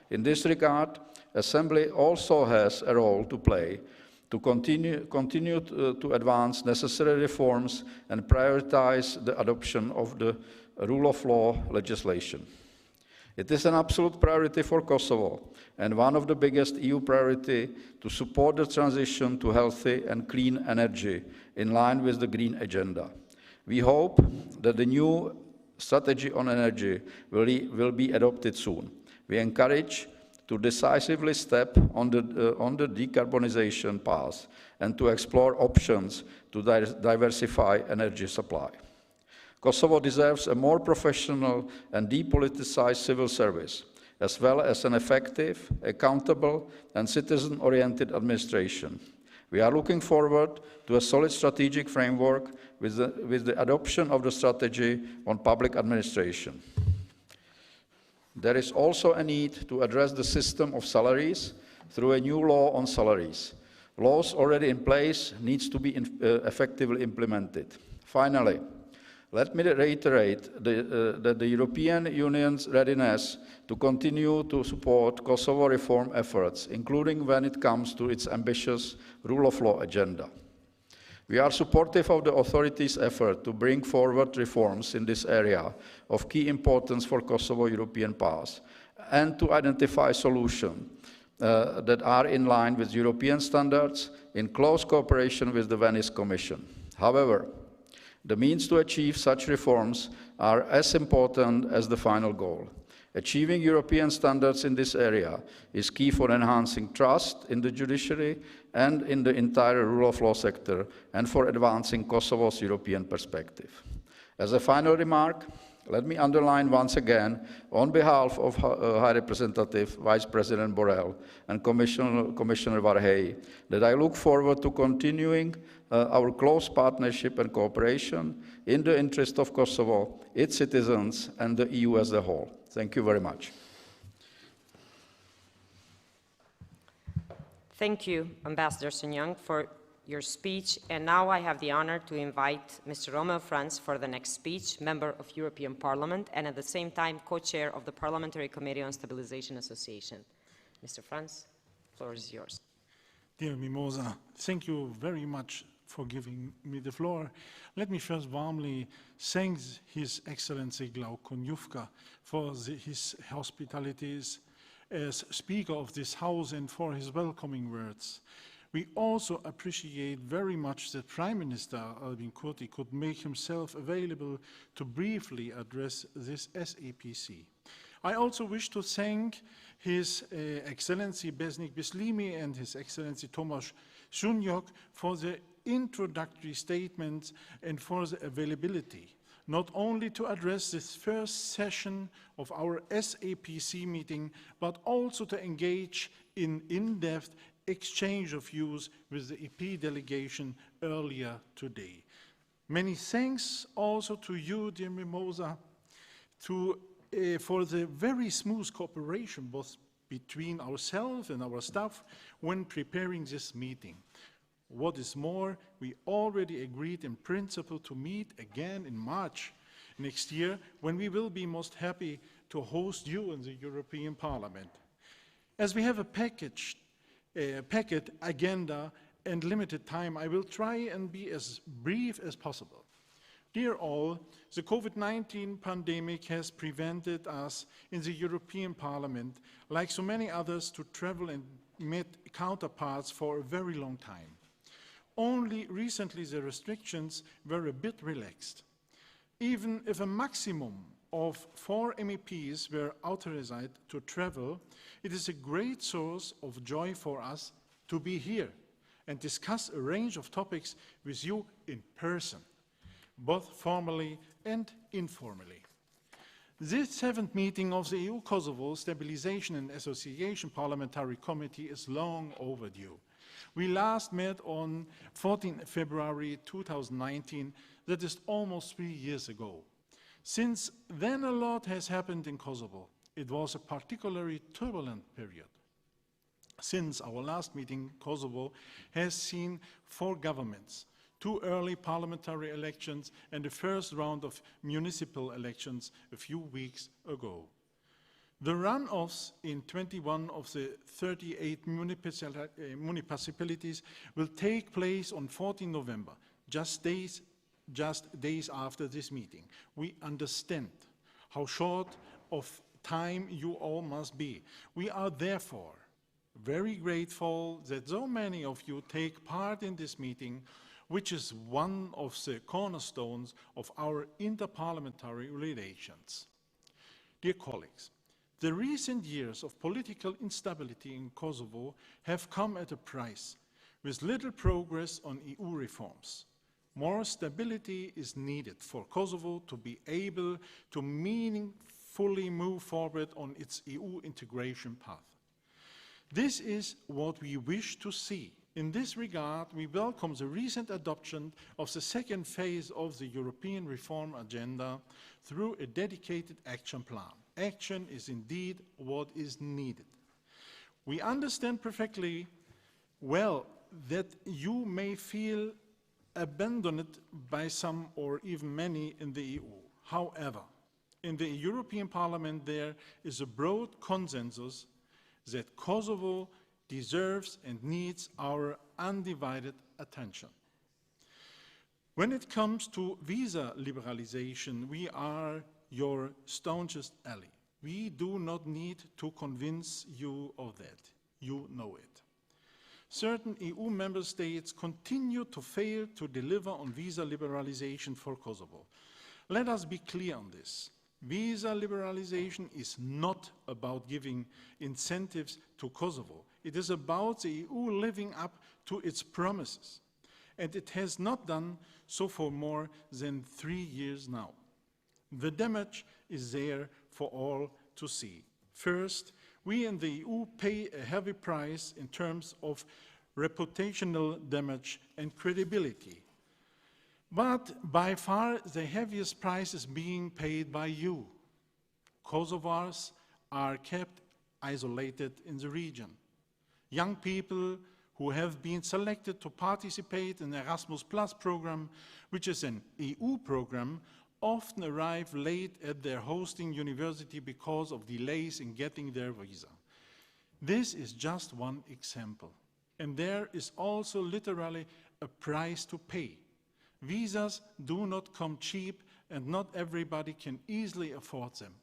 In this regard, Assembly also has a role to play to continue to advance necessary reforms and prioritize the adoption of the rule of law legislation. It is an absolute priority for Kosovo and one of the biggest EU priorities to support the transition to healthy and clean energy in line with the Green Agenda. We hope that the new strategy on energy will be adopted soon. We encourage to decisively step on the decarbonization path and to explore options to diversify energy supply. Kosovo deserves a more professional and depoliticized civil service, as well as an effective, accountable, and citizen-oriented administration. We are looking forward to a solid strategic framework with the adoption of the strategy on public administration. There is also a need to address the system of salaries through a new law on salaries. Laws already in place need to be effectively implemented. Finally, let me reiterate that the European Union's readiness to continue to support Kosovo reform efforts, including when it comes to its ambitious rule of law agenda. We are supportive of the authorities' effort to bring forward reforms in this area of key importance for Kosovo European path and to identify solutions that are in line with European standards in close cooperation with the Venice Commission. However, the means to achieve such reforms are as important as the final goal. Achieving European standards in this area is key for enhancing trust in the judiciary and in the entire rule of law sector and for advancing Kosovo's European perspective. As a final remark, let me underline once again, on behalf of High Representative Vice President Borrell and Commissioner Varhey, that I look forward to continuing our close partnership and cooperation in the interest of Kosovo, its citizens, and the EU as a whole. Thank you very much. Thank you, Ambassador Sun Young, for your speech. And now I have the honor to invite Mr. Romeo Franz for the next speech, Member of European Parliament, and at the same time, co-chair of the Parliamentary Committee on Stabilization Association. Mr. Franz, the floor is yours. Dear Mimosa, thank you very much for giving me the floor. Let me first warmly thank His Excellency Glau Konjufka for his hospitalities as Speaker of this House and for his welcoming words. We also appreciate very much that Prime Minister Albin Kurti could make himself available to briefly address this SAPC. I also wish to thank His Excellency Besnik Bislimi and His Excellency Tomasz Shunyok for the introductory statements and for the availability, not only to address this first session of our SAPC meeting, but also to engage in in-depth exchange of views with the EP delegation earlier today. Many thanks also to you, dear Mimosa, for the very smooth cooperation both between ourselves and our staff when preparing this meeting. What is more, we already agreed in principle to meet again in March next year, when we will be most happy to host you in the European Parliament. As we have a packed agenda and limited time, I will try and be as brief as possible. Dear all, the COVID-19 pandemic has prevented us in the European Parliament, like so many others, to travel and meet counterparts for a very long time. Only recently the restrictions were a bit relaxed. Even if a maximum of 4 MEPs were authorized to travel, it is a great source of joy for us to be here and discuss a range of topics with you in person, both formally and informally. This 7th meeting of the EU-Kosovo Stabilization and Association Parliamentary Committee is long overdue. We last met on 14 February 2019, that is almost 3 years ago. Since then, a lot has happened in Kosovo. It was a particularly turbulent period. Since our last meeting, Kosovo has seen 4 governments, 2 early parliamentary elections, and the first round of municipal elections a few weeks ago. The runoffs in 21 of the 38 municipalities will take place on 14 November, just days after this meeting. We understand how short of time you all must be. We are therefore very grateful that so many of you take part in this meeting, which is one of the cornerstones of our interparliamentary relations. Dear colleagues, the recent years of political instability in Kosovo have come at a price, with little progress on EU reforms. More stability is needed for Kosovo to be able to meaningfully move forward on its EU integration path. This is what we wish to see. In this regard, we welcome the recent adoption of the 2nd phase of the European reform agenda through a dedicated action plan. Action is indeed what is needed. We understand perfectly well that you may feel abandoned by some or even many in the EU. However, in the European Parliament there is a broad consensus that Kosovo deserves and needs our undivided attention. When it comes to visa liberalization, we are your staunchest ally. We do not need to convince you of that. You know it. Certain EU member states continue to fail to deliver on visa liberalization for Kosovo. Let us be clear on this. Visa liberalization is not about giving incentives to Kosovo. It is about the EU living up to its promises. And it has not done so for more than 3 years now. The damage is there for all to see. First, we in the EU pay a heavy price in terms of reputational damage and credibility. But by far the heaviest price is being paid by you. Kosovars are kept isolated in the region. Young people who have been selected to participate in the Erasmus Plus program, which is an EU program, often arrive late at their hosting university because of delays in getting their visa. This is just one example. And there is also literally a price to pay. Visas do not come cheap, and not everybody can easily afford them.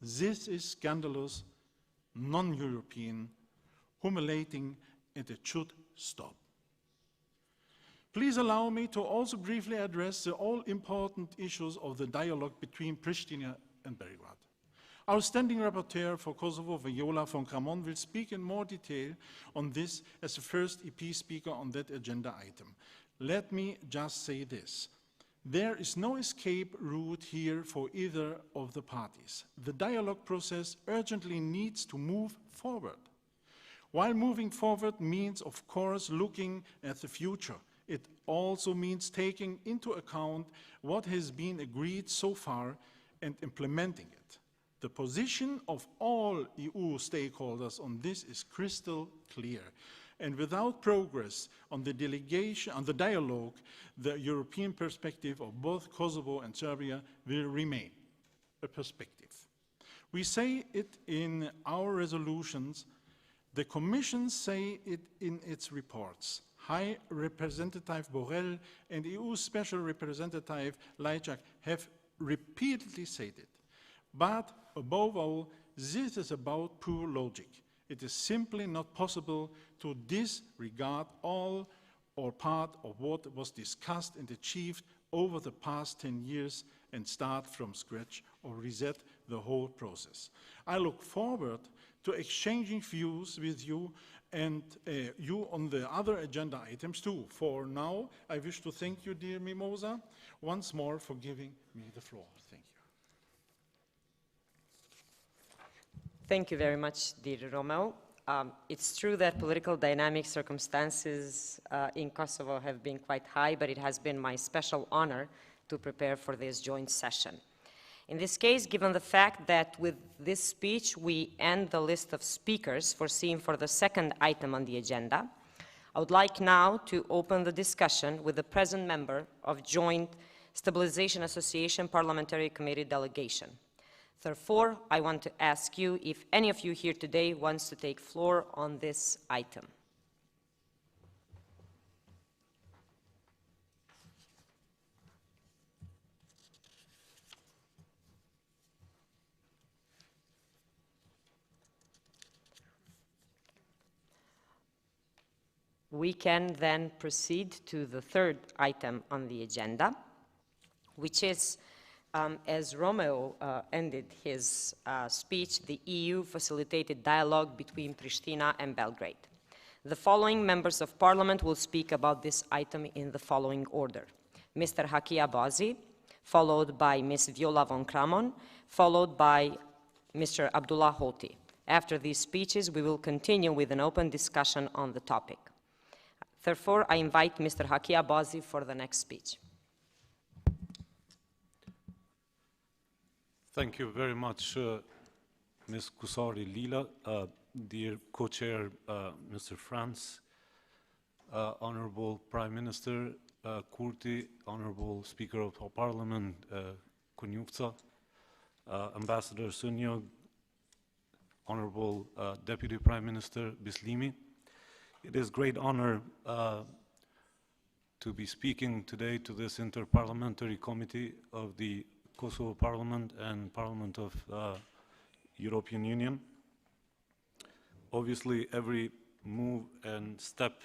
This is scandalous, non-European, humiliating, and it should stop. Please allow me to also briefly address the all-important issues of the dialogue between Pristina and Belgrade. Our standing rapporteur for Kosovo, Viola von Kramon, will speak in more detail on this as the first EP speaker on that agenda item. Let me just say this. There is no escape route here for either of the parties. The dialogue process urgently needs to move forward. While moving forward means, of course, looking at the future, it also means taking into account what has been agreed so far and implementing it. The position of all EU stakeholders on this is crystal clear. And without progress on the dialogue, the European perspective of both Kosovo and Serbia will remain a perspective. We say it in our resolutions. The Commission say it in its reports. High Representative Borrell and EU Special Representative Lajčák have repeatedly said it. But above all, this is about pure logic. It is simply not possible to disregard all or part of what was discussed and achieved over the past 10 years and start from scratch or reset the whole process. I look forward to exchanging views with you and you on the other agenda items too. For now, I wish to thank you, dear Mimosa, once more for giving me the floor. Thank you. Thank you very much, dear Romeo. It's true that political dynamic circumstances in Kosovo have been quite high, but it has been my special honor to prepare for this joint session. In this case, given the fact that with this speech we end the list of speakers foreseen for the second item on the agenda, I would like now to open the discussion with the present member of Joint Stabilization Association Parliamentary Committee delegation. Therefore, I want to ask you if any of you here today wants to take floor on this item. We can then proceed to the third item on the agenda, which is, as Romeo ended his speech, the EU-facilitated dialogue between Pristina and Belgrade. The following members of parliament will speak about this item in the following order. Mr. Haki Abazi, followed by Ms. Viola von Kramon, followed by Mr. Abdullah Hoti. After these speeches, we will continue with an open discussion on the topic. Therefore, I invite Mr. Haki Abazi for the next speech. Thank you very much, Ms. Kusari Lila, dear co-chair, Mr. Franz, Honorable Prime Minister Kurti, Honorable Speaker of Parliament Konjufca, Ambassador Sunyog, Honorable Deputy Prime Minister Bislimi. It is great honor to be speaking today to this interparliamentary committee of the Kosovo Parliament and Parliament of European Union. Obviously, every move and step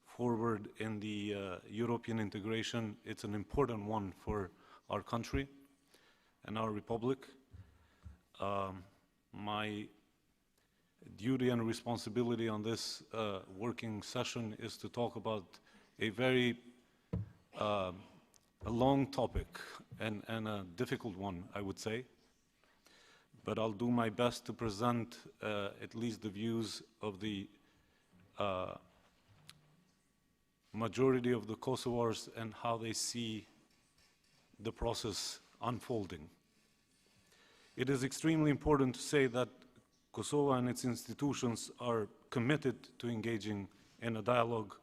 forward in the European integration, it's an important one for our country and our republic. My duty and responsibility on this working session is to talk about a very a long topic and a difficult one, I would say. But I'll do my best to present at least the views of the majority of the Kosovars and how they see the process unfolding. It is extremely important to say that Kosovo and its institutions are committed to engaging in a dialogue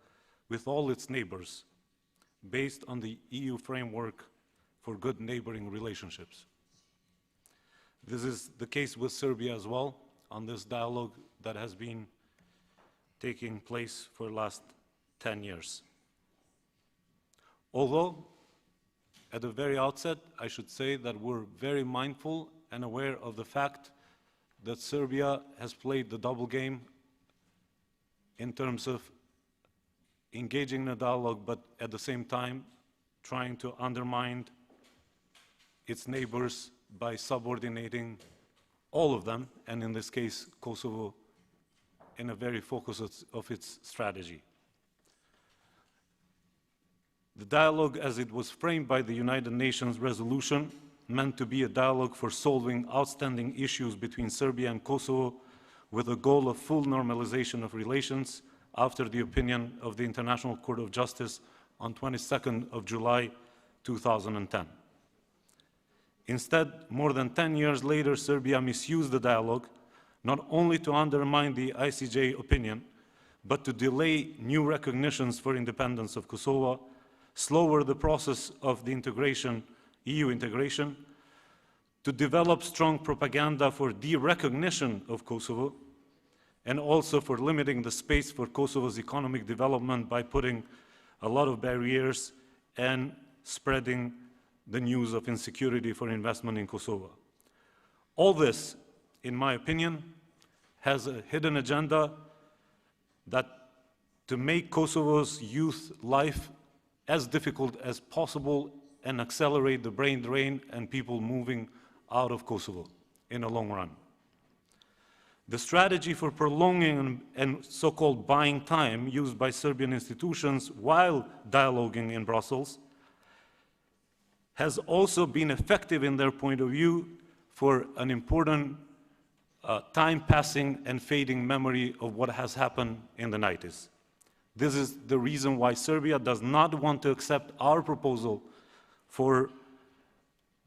with all its neighbors based on the EU framework for good neighboring relationships. This is the case with Serbia as well, on this dialogue that has been taking place for the last 10 years. Although, at the very outset, I should say that we're very mindful and aware of the fact that Serbia has played the double game in terms of engaging in a dialogue, but at the same time trying to undermine its neighbors by subordinating all of them, and in this case, Kosovo, in a very focus of its strategy. The dialogue, as it was framed by the United Nations resolution, meant to be a dialogue for solving outstanding issues between Serbia and Kosovo with a goal of full normalization of relations after the opinion of the International Court of Justice on 22nd of July 2010. Instead, more than 10 years later, Serbia misused the dialogue, not only to undermine the ICJ opinion, but to delay new recognitions for independence of Kosovo, slower the process of the integration, EU integration, to develop strong propaganda for de-recognition of Kosovo, and also for limiting the space for Kosovo's economic development by putting a lot of barriers and spreading the news of insecurity for investment in Kosovo. All this, in my opinion, has a hidden agenda that to make Kosovo's youth life as difficult as possible and accelerate the brain drain and people moving out of Kosovo in the long run. The strategy for prolonging and so-called buying time used by Serbian institutions while dialoguing in Brussels has also been effective in their point of view for an important time passing and fading memory of what has happened in the 90s. This is the reason why Serbia does not want to accept our proposal for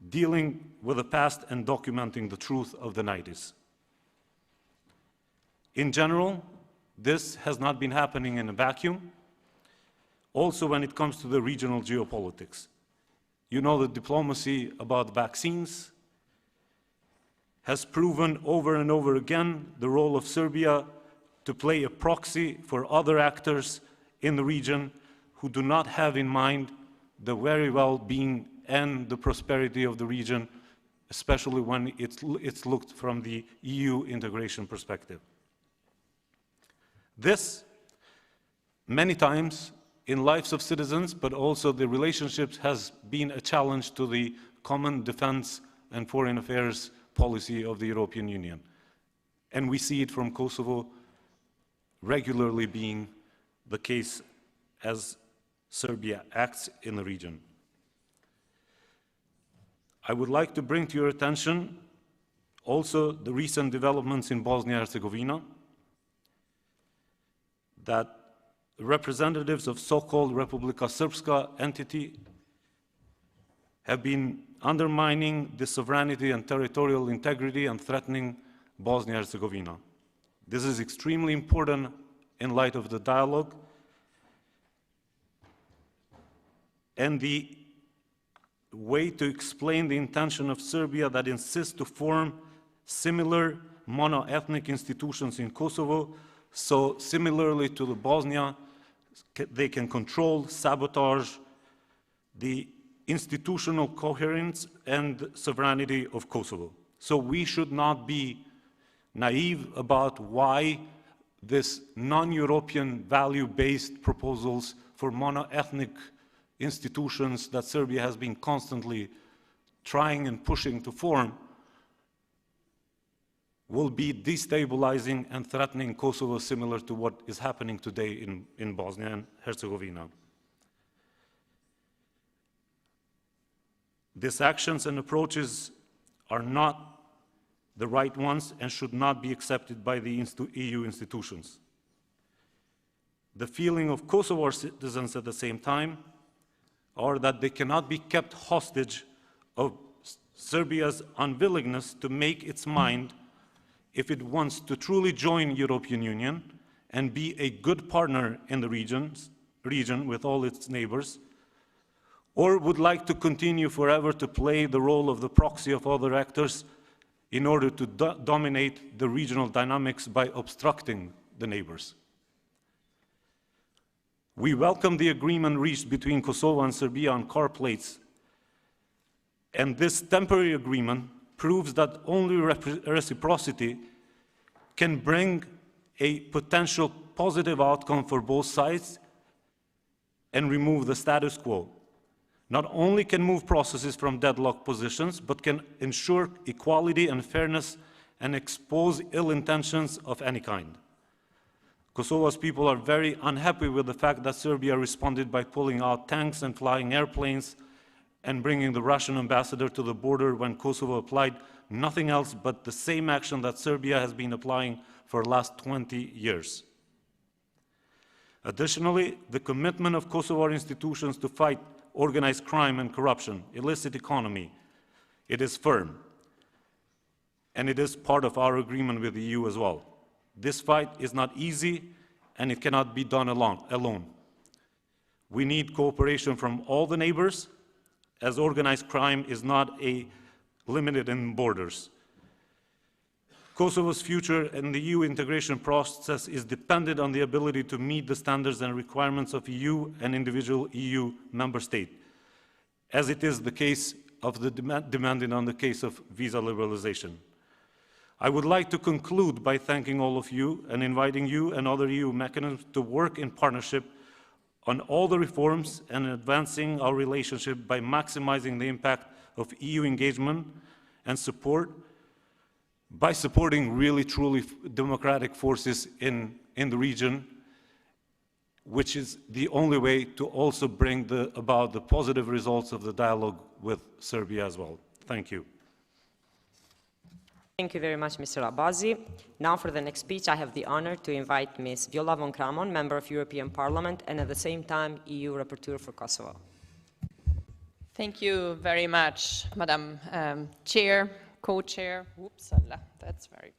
dealing with the past and documenting the truth of the 90s. In general, this has not been happening in a vacuum, also when it comes to the regional geopolitics. You know, the diplomacy about vaccines has proven over and over again the role of Serbia to play a proxy for other actors in the region who do not have in mind the very well-being and the prosperity of the region, especially when it's looked from the EU integration perspective. This, many times, in lives of citizens, but also the relationships has been a challenge to the common defense and foreign affairs policy of the European Union. And we see it from Kosovo regularly being the case as Serbia acts in the region. I would like to bring to your attention also the recent developments in Bosnia and Herzegovina, that representatives of so-called Republika Srpska entity have been undermining the sovereignty and territorial integrity and threatening Bosnia and Herzegovina. This is extremely important in light of the dialogue and the way to explain the intention of Serbia that insists to form similar mono-ethnic institutions in Kosovo, so similarly to the Bosnia, they can control, sabotage the institutional coherence and sovereignty of Kosovo. So we should not be naive about why this non-European value-based proposals for mono-ethnic institutions that Serbia has been constantly trying and pushing to form will be destabilizing and threatening Kosovo, similar to what is happening today in Bosnia and Herzegovina. These actions and approaches are not the right ones and should not be accepted by the EU institutions. The feeling of Kosovo citizens at the same time are that they cannot be kept hostage of Serbia's unwillingness to make its mind if it wants to truly join European Union and be a good partner in the region with all its neighbors, or would like to continue forever to play the role of the proxy of other actors in order to dominate the regional dynamics by obstructing the neighbors. We welcome the agreement reached between Kosovo and Serbia on car plates, and this temporary agreement proves that only reciprocity can bring a potential positive outcome for both sides and remove the status quo. Not only can move processes from deadlock positions, but can ensure equality and fairness and expose ill intentions of any kind. Kosovo's people are very unhappy with the fact that Serbia responded by pulling out tanks and flying airplanes and bringing the Russian ambassador to the border when Kosovo applied nothing else but the same action that Serbia has been applying for the last 20 years. Additionally, the commitment of Kosovar institutions to fight organized crime and corruption, illicit economy, it is firm. And it is part of our agreement with the EU as well. This fight is not easy, and it cannot be done alone. We need cooperation from all the neighbors, as organized crime is not limited in borders. Kosovo's future in the EU integration process is dependent on the ability to meet the standards and requirements of EU and individual EU member states, as it is the case of the demanded on the case of visa liberalization. I would like to conclude by thanking all of you and inviting you and other EU mechanisms to work in partnership on all the reforms and advancing our relationship by maximizing the impact of EU engagement and support by supporting really truly democratic forces in the region, which is the only way to also bring about the positive results of the dialogue with Serbia as well. Thank you. Thank you very much, Mr. Abazi. Now for the next speech, I have the honor to invite Ms. Viola von Kramon, Member of European Parliament and at the same time EU Rapporteur for Kosovo. Thank you very much, Madam Chair, Co-Chair. Oops, that's very...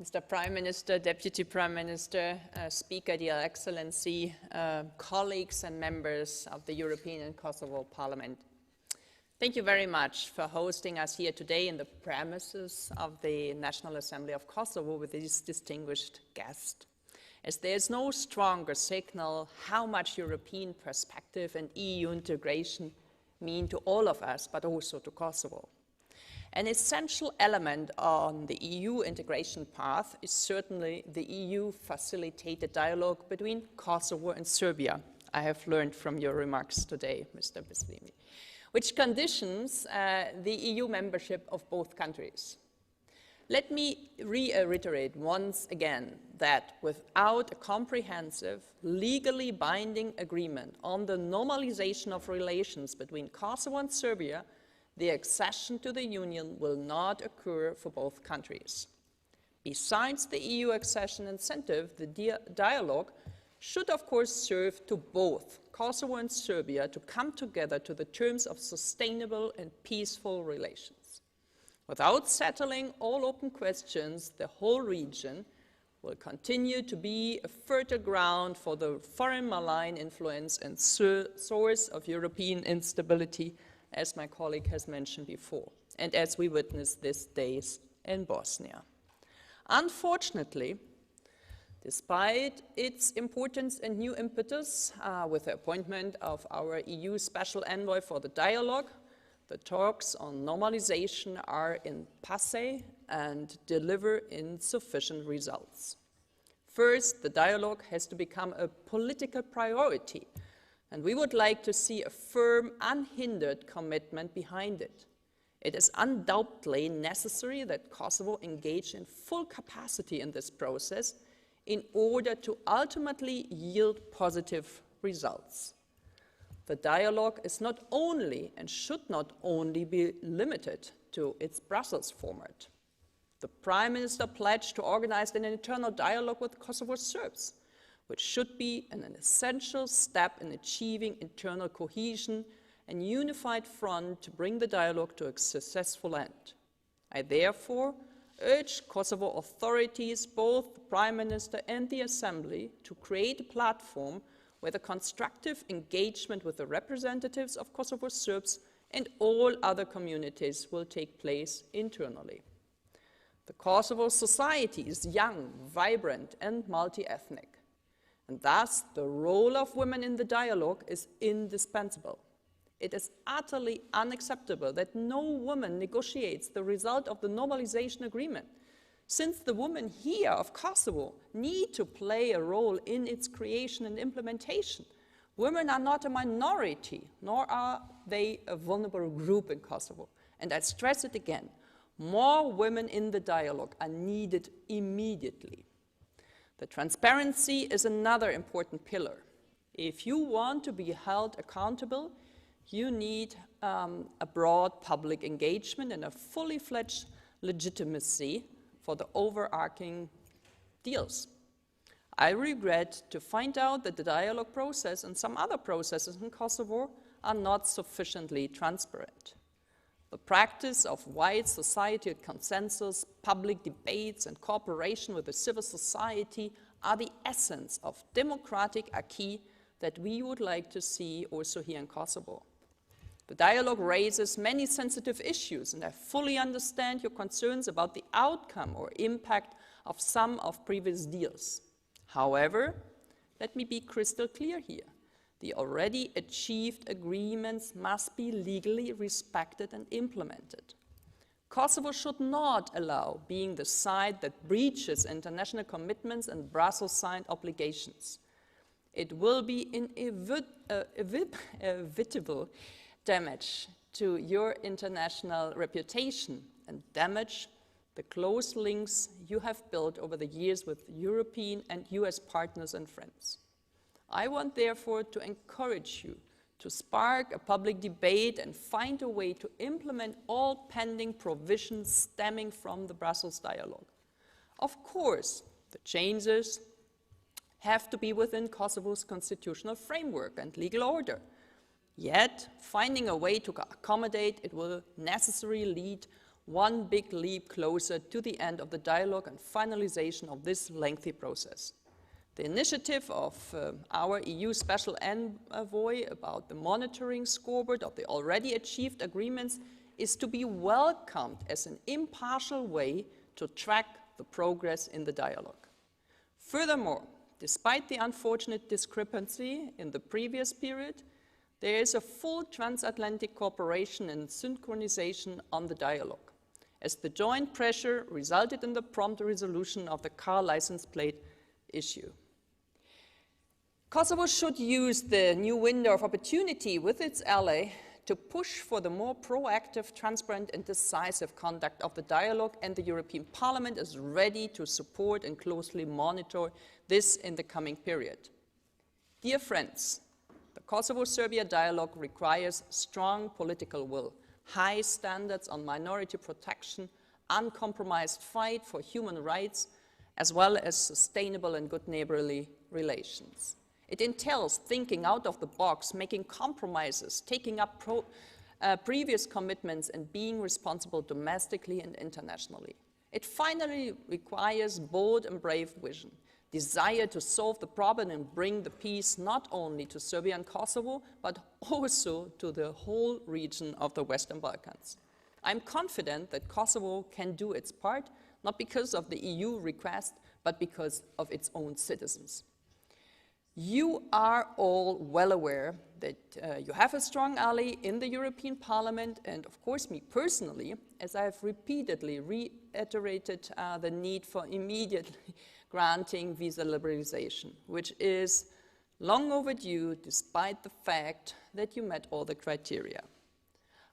Mr. Prime Minister, Deputy Prime Minister, Speaker, Dear Excellency, colleagues and members of the European and Kosovo Parliament. Thank you very much for hosting us here today in the premises of the National Assembly of Kosovo with this distinguished guest, as there is no stronger signal how much European perspective and EU integration mean to all of us, but also to Kosovo. An essential element on the EU integration path is certainly the EU-facilitated dialogue between Kosovo and Serbia. I have learned from your remarks today, Mr. Bislimi, which conditions the EU membership of both countries. Let me reiterate once again that without a comprehensive, legally binding agreement on the normalization of relations between Kosovo and Serbia, the accession to the Union will not occur for both countries. Besides the EU accession incentive, the dialogue should of course serve to both Kosovo and Serbia to come together to the terms of sustainable and peaceful relations. Without settling all open questions, the whole region will continue to be a fertile ground for the foreign malign influence and source of European instability, as my colleague has mentioned before, and as we witness these days in Bosnia. Unfortunately, despite its importance and new impetus with the appointment of our EU Special Envoy for the dialogue, the talks on normalization are in passe and deliver insufficient results. First, the dialogue has to become a political priority, and we would like to see a firm, unhindered commitment behind it. It is undoubtedly necessary that Kosovo engage in full capacity in this process in order to ultimately yield positive results. The dialogue is not only and should not only be limited to its Brussels format. The Prime Minister pledged to organize an internal dialogue with Kosovo Serbs, which should be an essential step in achieving internal cohesion and unified front to bring the dialogue to a successful end. I therefore urge Kosovo authorities, both the Prime Minister and the Assembly, to create a platform where the constructive engagement with the representatives of Kosovo Serbs and all other communities will take place internally. The Kosovo society is young, vibrant, and multi-ethnic, and thus the role of women in the dialogue is indispensable. It is utterly unacceptable that no woman negotiates the result of the normalization agreement, since the women here of Kosovo need to play a role in its creation and implementation. Women are not a minority, nor are they a vulnerable group in Kosovo. And I stress it again, more women in the dialogue are needed immediately. The transparency is another important pillar. If you want to be held accountable, you need a broad public engagement and a fully fledged legitimacy for the overarching deals. I regret to find out that the dialogue process and some other processes in Kosovo are not sufficiently transparent. The practice of wide societal consensus, public debates, and cooperation with the civil society are the essence of democratic acquis that we would like to see also here in Kosovo. The dialogue raises many sensitive issues, and I fully understand your concerns about the outcome or impact of some of previous deals. However, let me be crystal clear here. The already achieved agreements must be legally respected and implemented. Kosovo should not allow being the side that breaches international commitments and Brussels-signed obligations. It will be inevitable damage to your international reputation and damage the close links you have built over the years with European and US partners and friends. I want therefore to encourage you to spark a public debate and find a way to implement all pending provisions stemming from the Brussels dialogue. Of course, the changes have to be within Kosovo's constitutional framework and legal order. Yet, finding a way to accommodate it will necessarily lead one big leap closer to the end of the dialogue and finalization of this lengthy process. The initiative of our EU Special Envoy about the monitoring scoreboard of the already achieved agreements is to be welcomed as an impartial way to track the progress in the dialogue. Furthermore, despite the unfortunate discrepancy in the previous period, there is a full transatlantic cooperation and synchronization on the dialogue, as the joint pressure resulted in the prompt resolution of the car license plate issue. Kosovo should use the new window of opportunity with its ally to push for the more proactive, transparent, and decisive conduct of the dialogue, and the European Parliament is ready to support and closely monitor this in the coming period. Dear friends, the Kosovo-Serbia dialogue requires strong political will, high standards on minority protection, uncompromised fight for human rights, as well as sustainable and good neighborly relations. It entails thinking out of the box, making compromises, taking up previous commitments, and being responsible domestically and internationally. It finally requires bold and brave vision, desire to solve the problem and bring the peace not only to Serbia and Kosovo, but also to the whole region of the Western Balkans. I'm confident that Kosovo can do its part, not because of the EU request, but because of its own citizens. You are all well aware that you have a strong ally in the European Parliament, and of course me personally, as I have repeatedly reiterated the need for immediately granting visa liberalization, which is long overdue despite the fact that you met all the criteria.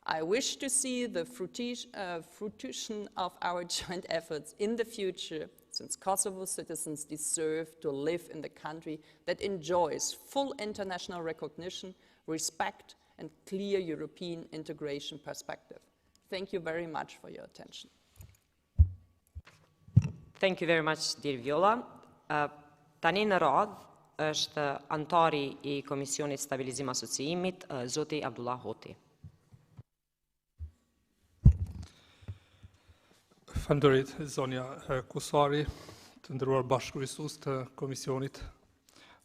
I wish to see the fruition of our joint efforts in the future, since Kosovo citizens deserve to live in the country that enjoys full international recognition, respect, and clear European integration perspective. Thank you very much for your attention. Thank you very much, dear Viola. Tani në radhë është antari I Komisionit Stabilizim Asociimit, zoti Abdullah Hoti. Falenderit, zonja Kusari, të ndëruar bashkëkryesues të Komisionit,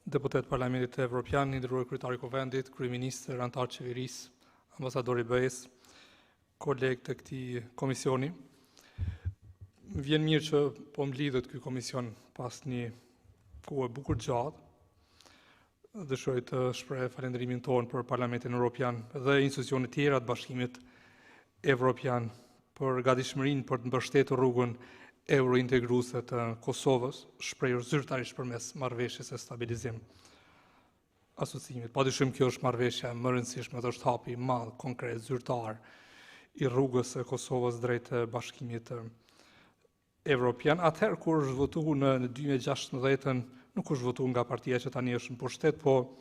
deputet Parlamentit Evropian, i nderuar kryetari i Kuvendit, kryeministër, antar qeverisë, ambasadori BE-s, kolegë të këtij komisioni. Vjen mirë që po mblidhet ky komision pas një kohë bukur gjatë. Dëshiroj të shpreh falënderimin tonë për Parlamentin Evropian dhe institucionet tjera të Bashkimit Evropian për gatishmërinë për të mbështetur rrugën eurointegruese të Kosovës, shprehur zyrtarisht përmes marrëveshjes së stabilizim asociimit. Padyshim kjo është marrëveshja më e rëndësishme dhe është hapi i madh konkret zyrtar i rrugës së Kosovës drejt Bashkimit Evropian. Atëherë kur është votuar në 2016 nuk është votuar nga partia që tani është në pushtet, po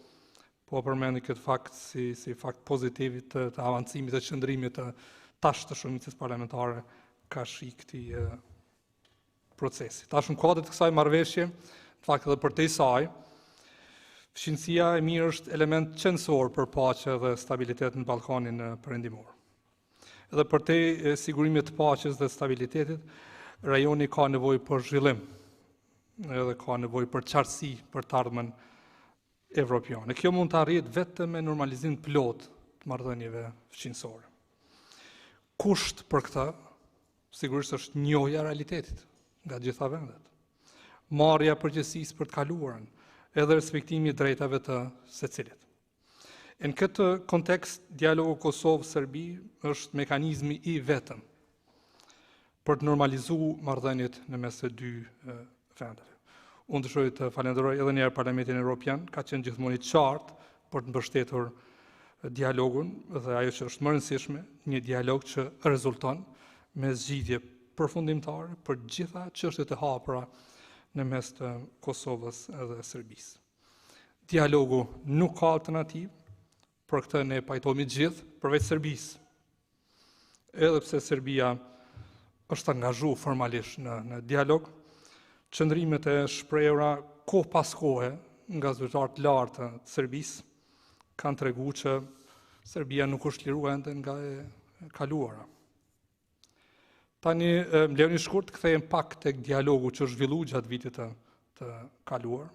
përmendi këtë fakt si fakt pozitiv të avancimit të qëndrimit të tash të shumicës parlamentare ka shi këtij procesi. Tash në kuadër të kësaj marrëveshje, në fakt edhe përtej saj, fshinësia e mirë është element qendror për paqe dhe stabilitet në Ballkanin Perëndimor. Edhe përtej sigurimit të paqes dhe stabilitetit, rajoni ka nevojë për zhvillim, edhe ka nevojë për qartësi për të ardhmen evropiane. Kjo mund të arrihet vetëm me normalizim plot të marrëdhënieve fshinësore. Kusht për këtë, sigurisht është njohja e realitetit nga gjitha vendet. Marrja e përgjegjësisë për të kaluarën, edhe respektimi i drejtave të secilit. Në këtë kontekst, dialogu Kosovë-Serbi është mekanizmi i vetëm për të normalizuar marrëdhëniet në mes të dy vendeve. Unë dëshiroj të falenderoj edhe një herë Parlamentin Evropian, ka qenë gjithmonë i qartë për të mbështetur dialogun dhe ajo që është më rëndësishme, një dialog që rezulton me zgjidhje përfundimtare për gjitha çështjet e hapura në mes të Kosovës dhe Serbisë. Dialogu nuk ka alternativë, për këtë ne pajtohemi gjithë përveç Serbisë. Edhe pse Serbia është angazhuar formalisht në dialog, qëndrimet e shprehura kohë pas kohe nga zyrtarë të lartë të Serbisë kanë treguar që Serbia nuk është liruar ende nga e kaluara. Tani më lejoni shkurt të kthehem pak tek dialogu që është zhvilluar gjatë vitit të kaluar.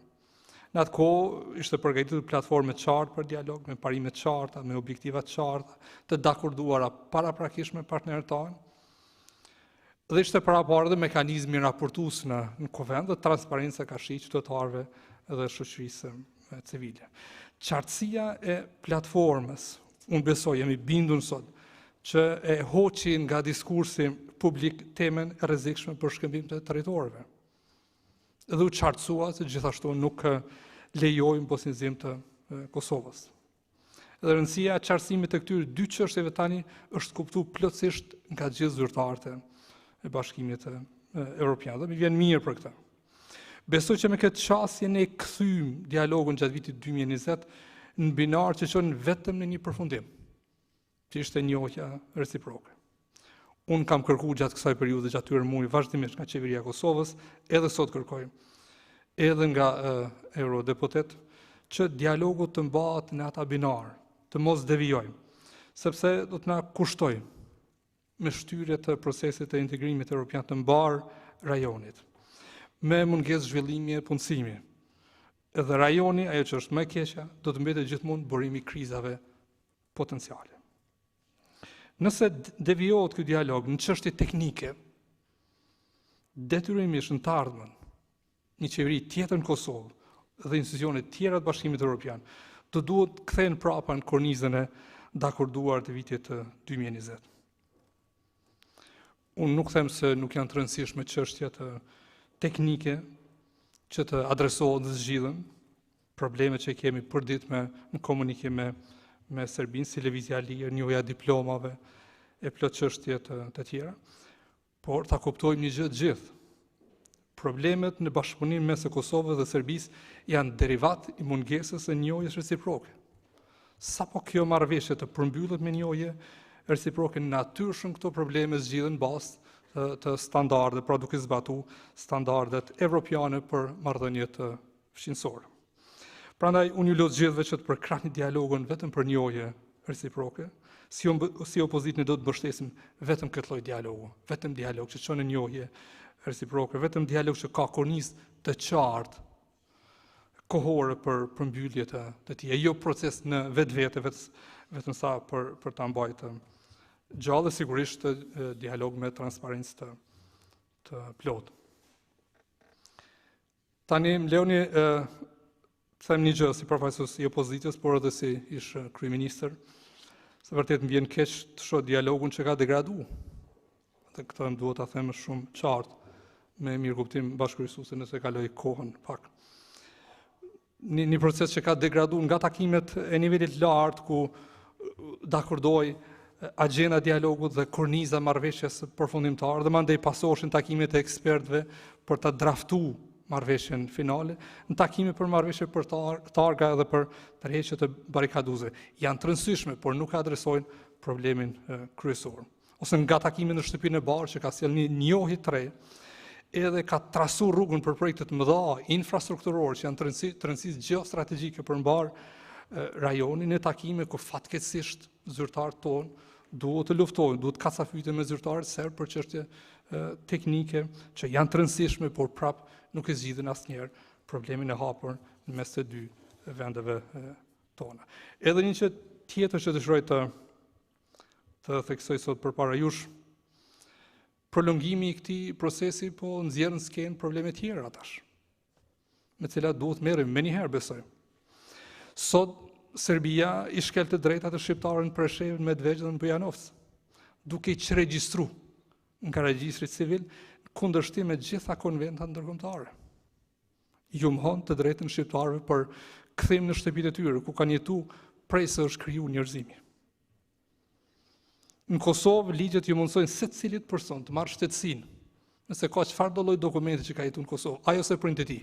Në atë kohë ishte përgatitur platformë të qartë për dialog, me parime të qarta, me objektiva të qarta, të dakorduara paraprakisht me partnerët tanë. Dhe ishte paraparë dhe mekanizmi raportues në Kuvend dhe transparenca ka shi qytetarëve dhe shoqërisë civile. Qartësia e platformës, unë besoj, jemi bindur sot, që e hoqin nga diskursi publik temen e rrezikshme për shkëmbim të territorëve. Dhe u qartësua se gjithashtu nuk lejojnë bosnizim të Kosovës. Dhe rëndësia e qartësimit të këtyre dy çështjeve tani është kuptuar plotësisht nga gjithë zyrtarët e Bashkimit Evropian. Dhe më vjen mirë për këtë. Besoj që me këtë qasje ne kthyem dialogun gjatë vitit 2020 në binar që çon vetëm në një përfundim, që ishte njohja reciproke. Unë kam kërkuar gjatë kësaj periudhe, gjatë këtyre muajve vazhdimisht nga qeveria e Kosovës, edhe sot kërkoj, edhe nga eurodeputet, që dialogu të mbahet në ata binar, të mos devijojmë, sepse do të na kushtoj me shtyrje të procesit të integrimit evropian të mbar rajonit, me mungesë zhvillimi e punësimi. Edhe rajoni, ajo që është më e keqja, do të mbetet gjithmonë burimi i krizave potenciale. Nëse devijohet ky dialog në çështje teknike, detyrimisht në të ardhmen, një qeveri tjetër në Kosovë dhe institucionet tjera të Bashkimit Evropian, do duhet kthehen prapa në kornizën e dakorduar të vitit 2020. Unë nuk them se nuk janë të rëndësishme çështjet teknike që të adresohen dhe zgjidhen, problemet që kemi përdit në komunikim me Serbinë, si lëvizja e lirë, njohja e diplomave, e plot çështje të tjera, por ta kuptojmë një gjë të gjithë. Problemet në bashkëpunim mes Kosovës dhe Serbisë janë derivat i mungesës së njohjes reciproke. Sapo kjo marrëveshje të përmbyllet me njohje reciproke, natyrshëm këto probleme zgjidhen bazë të standarde, pra duke zbatu standardet evropiane për marrëdhëniet fshinësore. Prandaj, unë ju lutem gjithëve që të përkrahni dialogun vetëm për njohje reciproke, Si opozitë ne do të mbështesim vetëm këtë lloj dialogu, vetëm dialog që çon në njohje reciproke, vetëm dialog që ka kornizë të qartë kohore për mbyllje të tij, jo proces në vetvete, vetëm sa për ta mbajtur gjallë, sigurisht dialog me transparencë të plotë. Tani më leoni them një gjë si përfaqësues i opozitës, por edhe si ish kryeministër, se vërtet më vjen keq të shoh dialogun që ka degraduar. Dhe këtë më duhet ta them shumë qartë me mirëkuptim bashkëkryesuese nëse kaloj kohën pak. Një proces që ka degraduar nga takimet e nivelit lartë ku dakordoi agjenda dialogut dhe korniza marrëveshjes përfundimtare dhe mandej pasoshin takimet e ekspertëve për ta draftuar marrëveshjen finale, në takime për marrëveshje për targa dhe për tërheqje të barikaduesve. Janë të rëndësishme, por nuk adresojnë problemin kryesor. Ose nga takime në shtëpinë e Barë që ka sjellë një njohje të re, edhe ka trasuar rrugën për projekte të mëdha infrastrukturore që janë të rëndësisë gjeostrategjike për mbar rajonin, në takime ku fatkeqësisht zyrtarët tonë duhet të luftojnë, duhet kacafyte me zyrtarët serb për çështje teknike që janë të rëndësishme, por prap nuk e zgjidhin asnjëherë problemin e hapur në mes të dy vendeve tona. Edhe një tjetër që dëshiroj të theksoj sot përpara jush, prolongimi i këtij procesi po nxjerr në skenë probleme tjera tash, me të cilat duhet merrem më njëherë, besoj. Sot Serbia i shkel të drejtat e shqiptarëve në Preshevë, Medvegjë dhe në Bujanovc, duke i regjistru nga regjistri civil kundërshtim me gjitha konventat ndërkombëtare. Ju mohon të drejtën shqiptarëve për kthim në shtëpitë e tyre, ku kanë jetuar prej se është krijuar njerëzimi. Në Kosovë, ligjet ju mundsojnë secilit person të marrë shtetësinë, nëse ka çfarë do lloj dokumenti që ka jetuar në Kosovë, ai ose prindit e tij.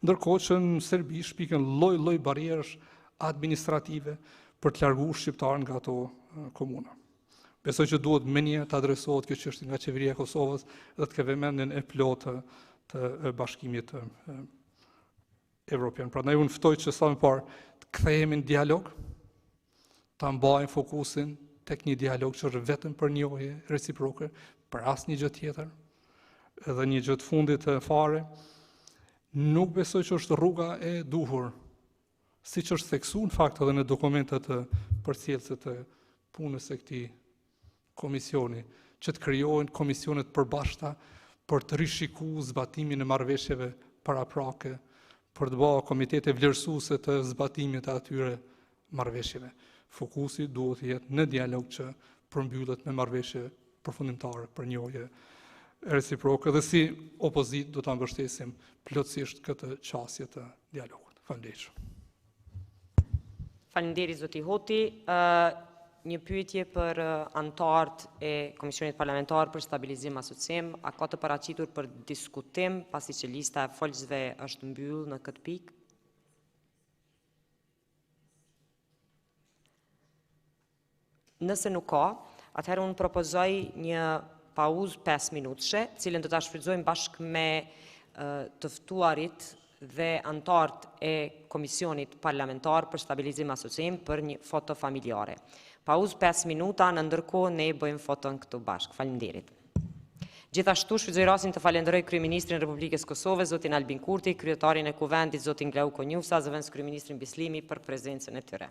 Ndërkohë që në Serbi shpiken lloj barierësh administrative për të larguar shqiptarën nga ato komuna. Besoj që duhet më një të adresohet kjo çështje nga qeveria e Kosovës dhe të ketë vëmendjen e plotë të bashkimit evropian. Prandaj unë ftoj që sa më parë të kthehemi në dialog, ta mbajmë fokusin tek një dialog që është vetëm për njohje reciproke, për asnjë gjë tjetër. Edhe një gjë të fundit fare, nuk besoj që është rruga e duhur, siç është theksuar në fakt edhe në dokumentet përcjellëse të punës së këtij komisioni, që të krijohen komisione të përbashkëta për të rishikuar zbatimin e marrëveshjeve paraprake, për të bërë komitete vlerësuese të zbatimit të atyre marrëveshjeve. Fokusi duhet të jetë në dialog që përmbyllet me marrëveshje përfundimtare për njohje reciproke dhe si opozitë do ta mbështesim plotësisht këtë qasje të dialogut. Faleminderit. Faleminderit zoti Hoti. Një pyetje për anëtarët e Komisionit Parlamentar për Stabilizim Asocim, a ka të paraqitur për diskutim, pasi që lista e folësve është mbyllur në këtë pikë? Nëse nuk ka, atëherë unë propozoj një pauzë 5 minutëshe, cilën do ta shfrytëzojmë bashkë me të ftuarit dhe anëtarët e Komisionit Parlamentar për Stabilizim Asocim për një foto familjare. Pauzë 5 minuta, në ndërkohë ne bëjmë foton këtu bashkë. Faleminderit. Gjithashtu shfrytëzoj rastin të falenderoj kryeministrin e Republikës Kosovës, zotin Albin Kurti, kryetarin e Kuvendit, zotin Glau Konjufsa, zëvendës kryeministrin Bislimi për prezencën e tyre.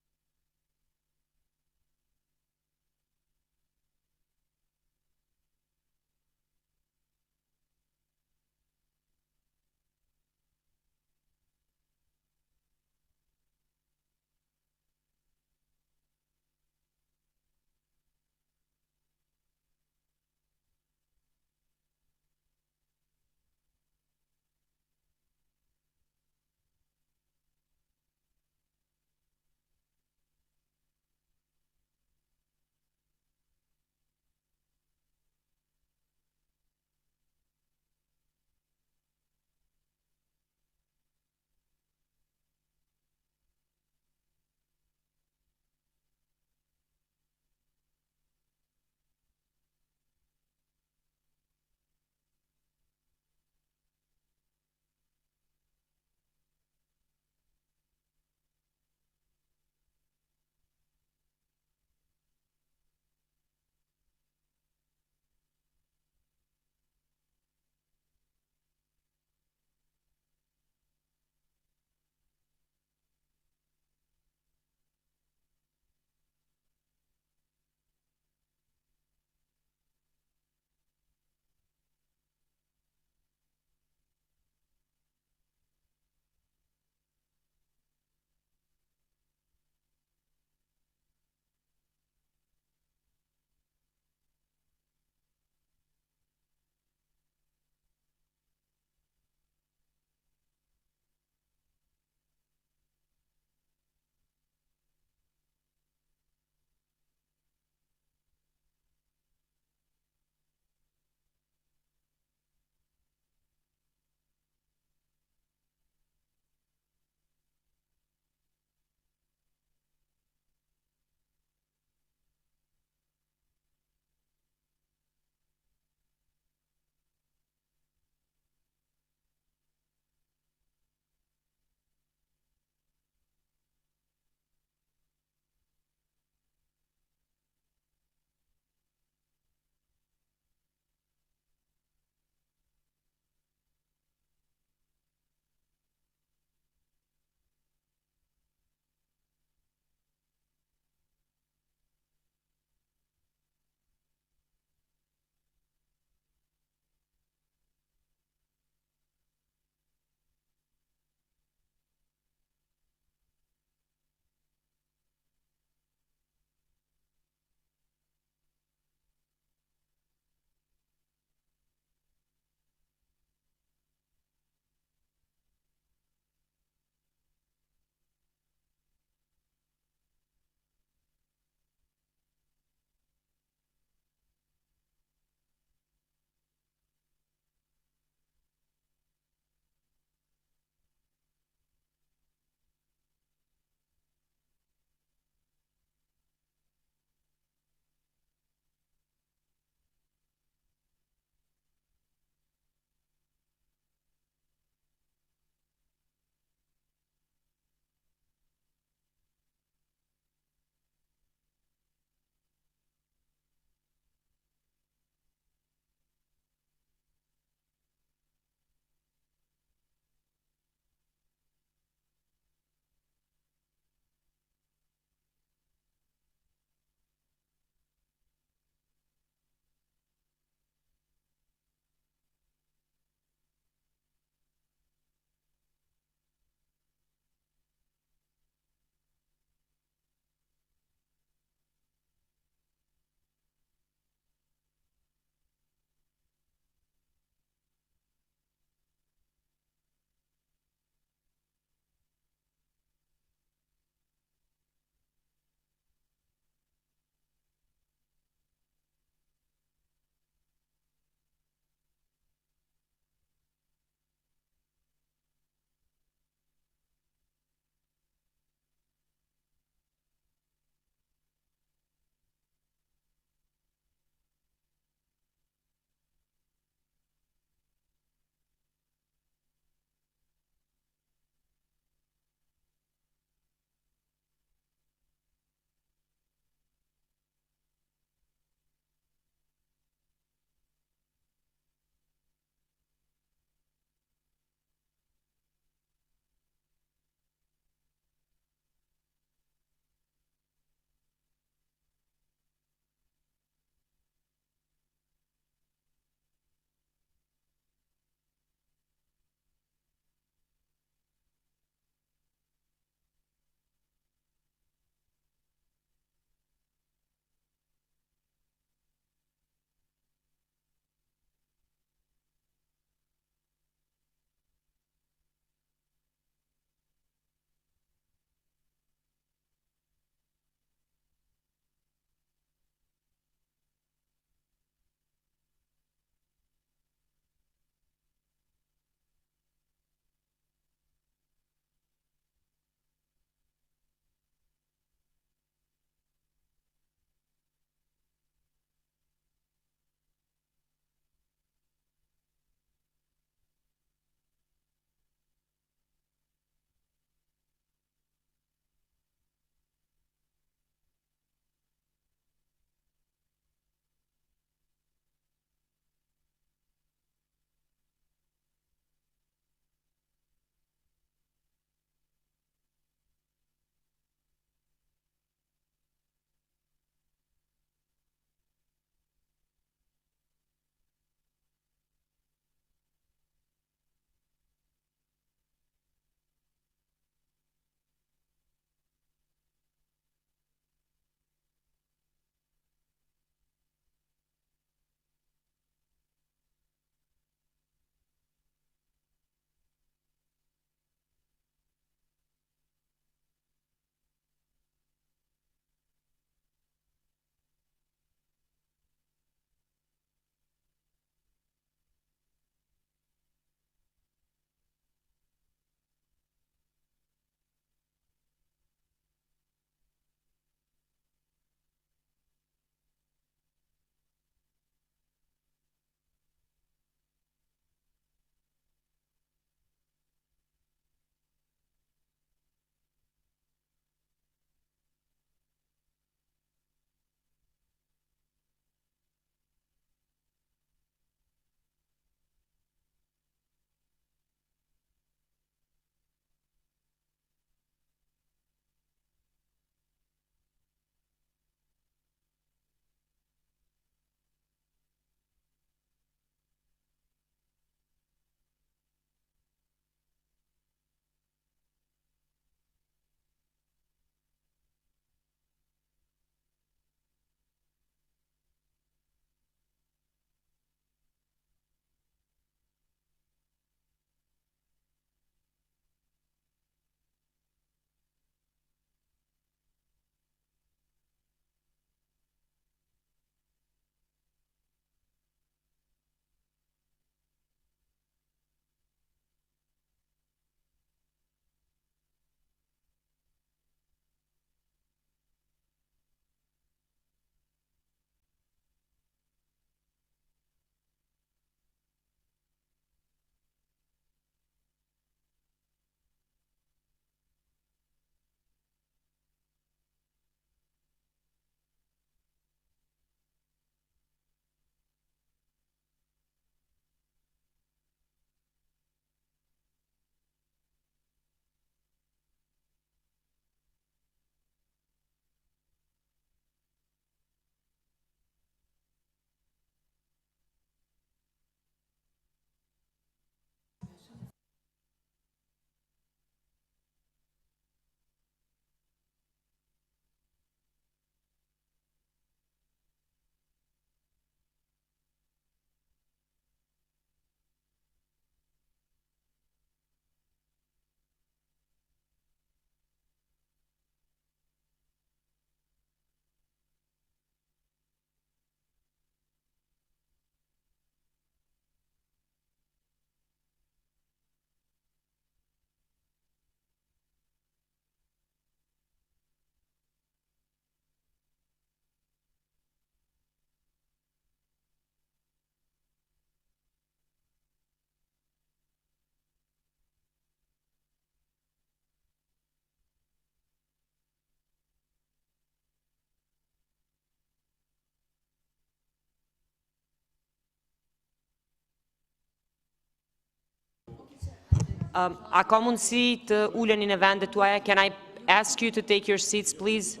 A ka mundësi të uleni në vendet tuaja? Can I ask you to take your seats, please?